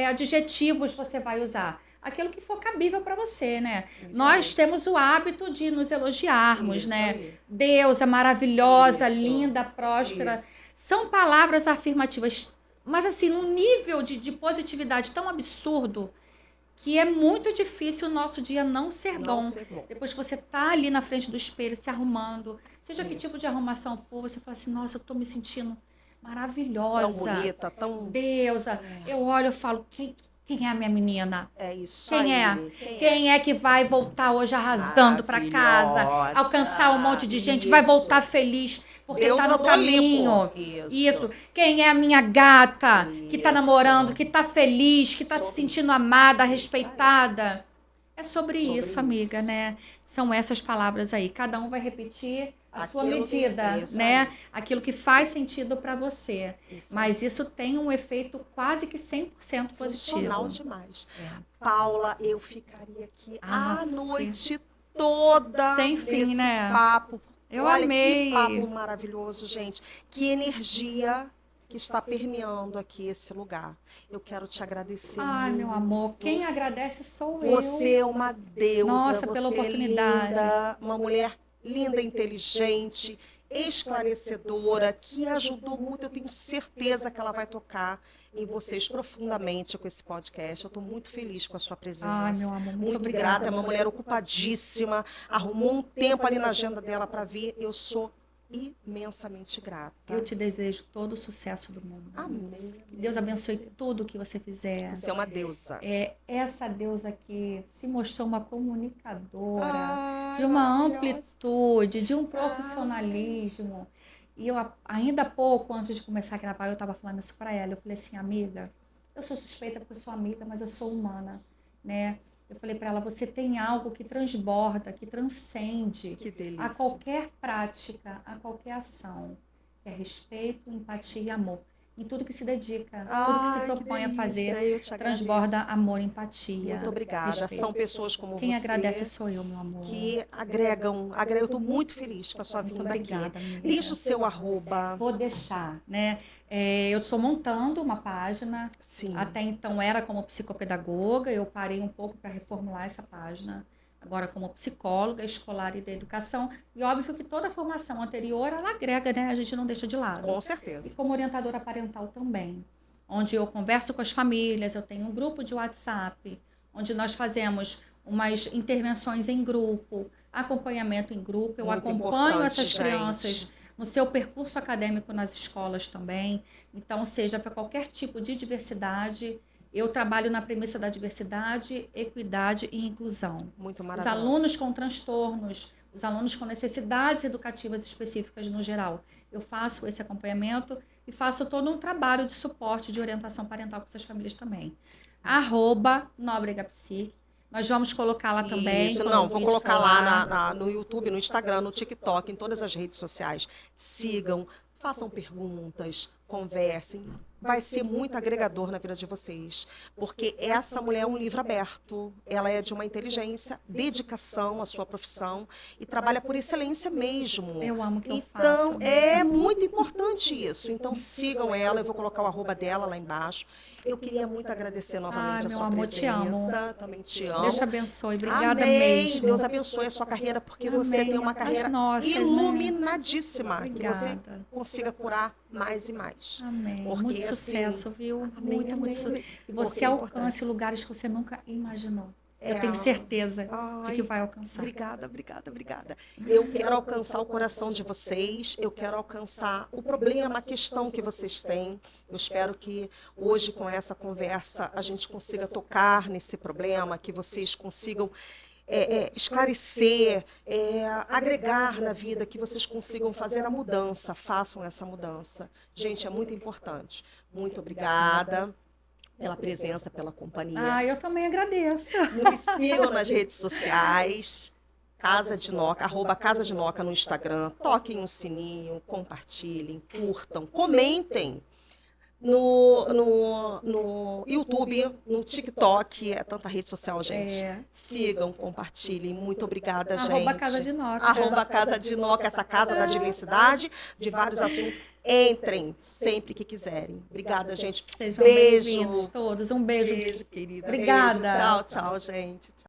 adjetivos você vai usar? Aquilo que for cabível para você, né? Nós temos o hábito de nos elogiarmos, né? Deusa maravilhosa, linda, próspera. São palavras afirmativas, mas assim, num nível de positividade tão absurdo que é muito difícil o nosso dia não ser bom. Depois que você tá ali na frente do espelho, se arrumando, seja que tipo de arrumação for, você fala assim, nossa, eu tô me sentindo maravilhosa. Tão bonita, tão... Deusa. Eu olho e falo, quem é a minha menina? É isso Quem aí. Quem é que vai voltar hoje arrasando para casa, alcançar um monte de gente, vai voltar feliz, porque está no caminho. Isso. Quem é a minha gata, que está namorando, que está feliz, que está se sentindo amada, respeitada? É sobre isso, amiga, né? São essas palavras aí. Cada um vai repetir a sua medida, né? Aquilo que faz sentido para você. Mas isso tem um efeito quase que 100% positivo. Funcional demais. Paula, eu ficaria aqui a noite toda sem fim, né? Papo. Eu amei. Que papo maravilhoso, gente. Que energia que está permeando aqui esse lugar. Eu quero te agradecer muito. Ai, meu amor, quem agradece sou eu. Você é uma deusa. Nossa, pela oportunidade. Linda, uma mulher linda, inteligente, esclarecedora, que ajudou muito. Eu tenho certeza que ela vai tocar em vocês profundamente com esse podcast. Eu estou muito feliz com a sua presença. Ai, meu amor, muito obrigada. Grata. É uma mulher ocupadíssima, arrumou um tempo ali na agenda dela para vir. Eu sou imensamente grata. Eu te desejo todo o sucesso do mundo. Amém. Deus abençoe tudo que você fizer. Você é uma deusa. É essa deusa que se mostrou uma comunicadora, de uma amplitude, de um profissionalismo. E eu, ainda há pouco, antes de começar a gravar, eu estava falando isso para ela. Eu falei assim, amiga, eu sou suspeita porque eu sou amiga, mas eu sou humana, né? Eu falei para ela, você tem algo que transborda, que transcende a qualquer prática, a qualquer ação, que é respeito, empatia e amor. Em tudo que se dedica, tudo que se propõe a fazer, transborda amor e empatia. Muito obrigada. Respeito. São pessoas como Quem você. agradece sou eu, meu amor. Que agregam. Eu estou muito feliz com a sua vinda aqui. Amiga. Deixa o seu arroba. Vou deixar, né? Eu estou montando uma página. Sim. Até então era como psicopedagoga. Eu parei um pouco para reformular essa página. agora como psicóloga escolar e da educação. E óbvio que toda a formação anterior, ela agrega, né? A gente não deixa de lado. Com certeza. E como orientadora parental também, onde eu converso com as famílias, eu tenho um grupo de WhatsApp, onde nós fazemos umas intervenções em grupo, acompanhamento em grupo. Eu acompanho essas crianças no seu percurso acadêmico nas escolas também. Então, seja para qualquer tipo de diversidade, eu trabalho na premissa da diversidade, equidade e inclusão. Muito maravilhoso. Os alunos com transtornos, os alunos com necessidades educativas específicas no geral, eu faço esse acompanhamento e faço todo um trabalho de suporte, de orientação parental com essas famílias também. @NóbregaPsique. Nós vamos colocar lá também. Isso, não, vou colocar lá no YouTube, no Instagram, no TikTok, em todas as redes sociais. Sigam, façam perguntas, conversem. Vai ser muito agregador na vida de vocês, porque essa mulher é um livro aberto, ela é de uma inteligência, dedicação à sua profissão e trabalha por excelência mesmo. Eu amo o que eu faço. Então, é muito importante isso. Então, sigam ela, eu vou colocar o @ dela lá embaixo. Eu queria muito agradecer novamente a sua presença. Te amo. Também te amo. Deus te abençoe. Obrigada Amém. mesmo. Deus abençoe a sua carreira, porque você tem uma carreira iluminadíssima. Obrigada. Que você consiga curar mais e mais. Amém. Porque, muito sucesso, viu? Amém, muito sucesso. E você alcance lugares que você nunca imaginou. Eu tenho certeza de que vai alcançar. Obrigada. Eu quero alcançar o coração de vocês, eu quero alcançar o problema, a questão que vocês têm. Eu espero que hoje, com essa conversa, a gente consiga tocar nesse problema, que vocês consigam esclarecer, agregar na vida, que vocês consigam fazer a mudança, façam essa mudança. Gente, é muito importante. Muito obrigada pela presença, pela companhia. Eu também agradeço. Nos sigam nas redes sociais, Casa de Noca, @Casa de Noca no Instagram. Toquem o sininho, compartilhem, curtam, comentem. No YouTube, no TikTok, é tanta rede social, gente. Sigam, compartilhem. Muito obrigada, gente. @Casa de Noca. @Casa de Noca, essa casa da diversidade, de vários assuntos. Entrem sempre que quiserem. Obrigada, gente. Sejam bem-vindos todos. Um beijo. Querida. Obrigada. Beijo. Tchau, gente. Tchau.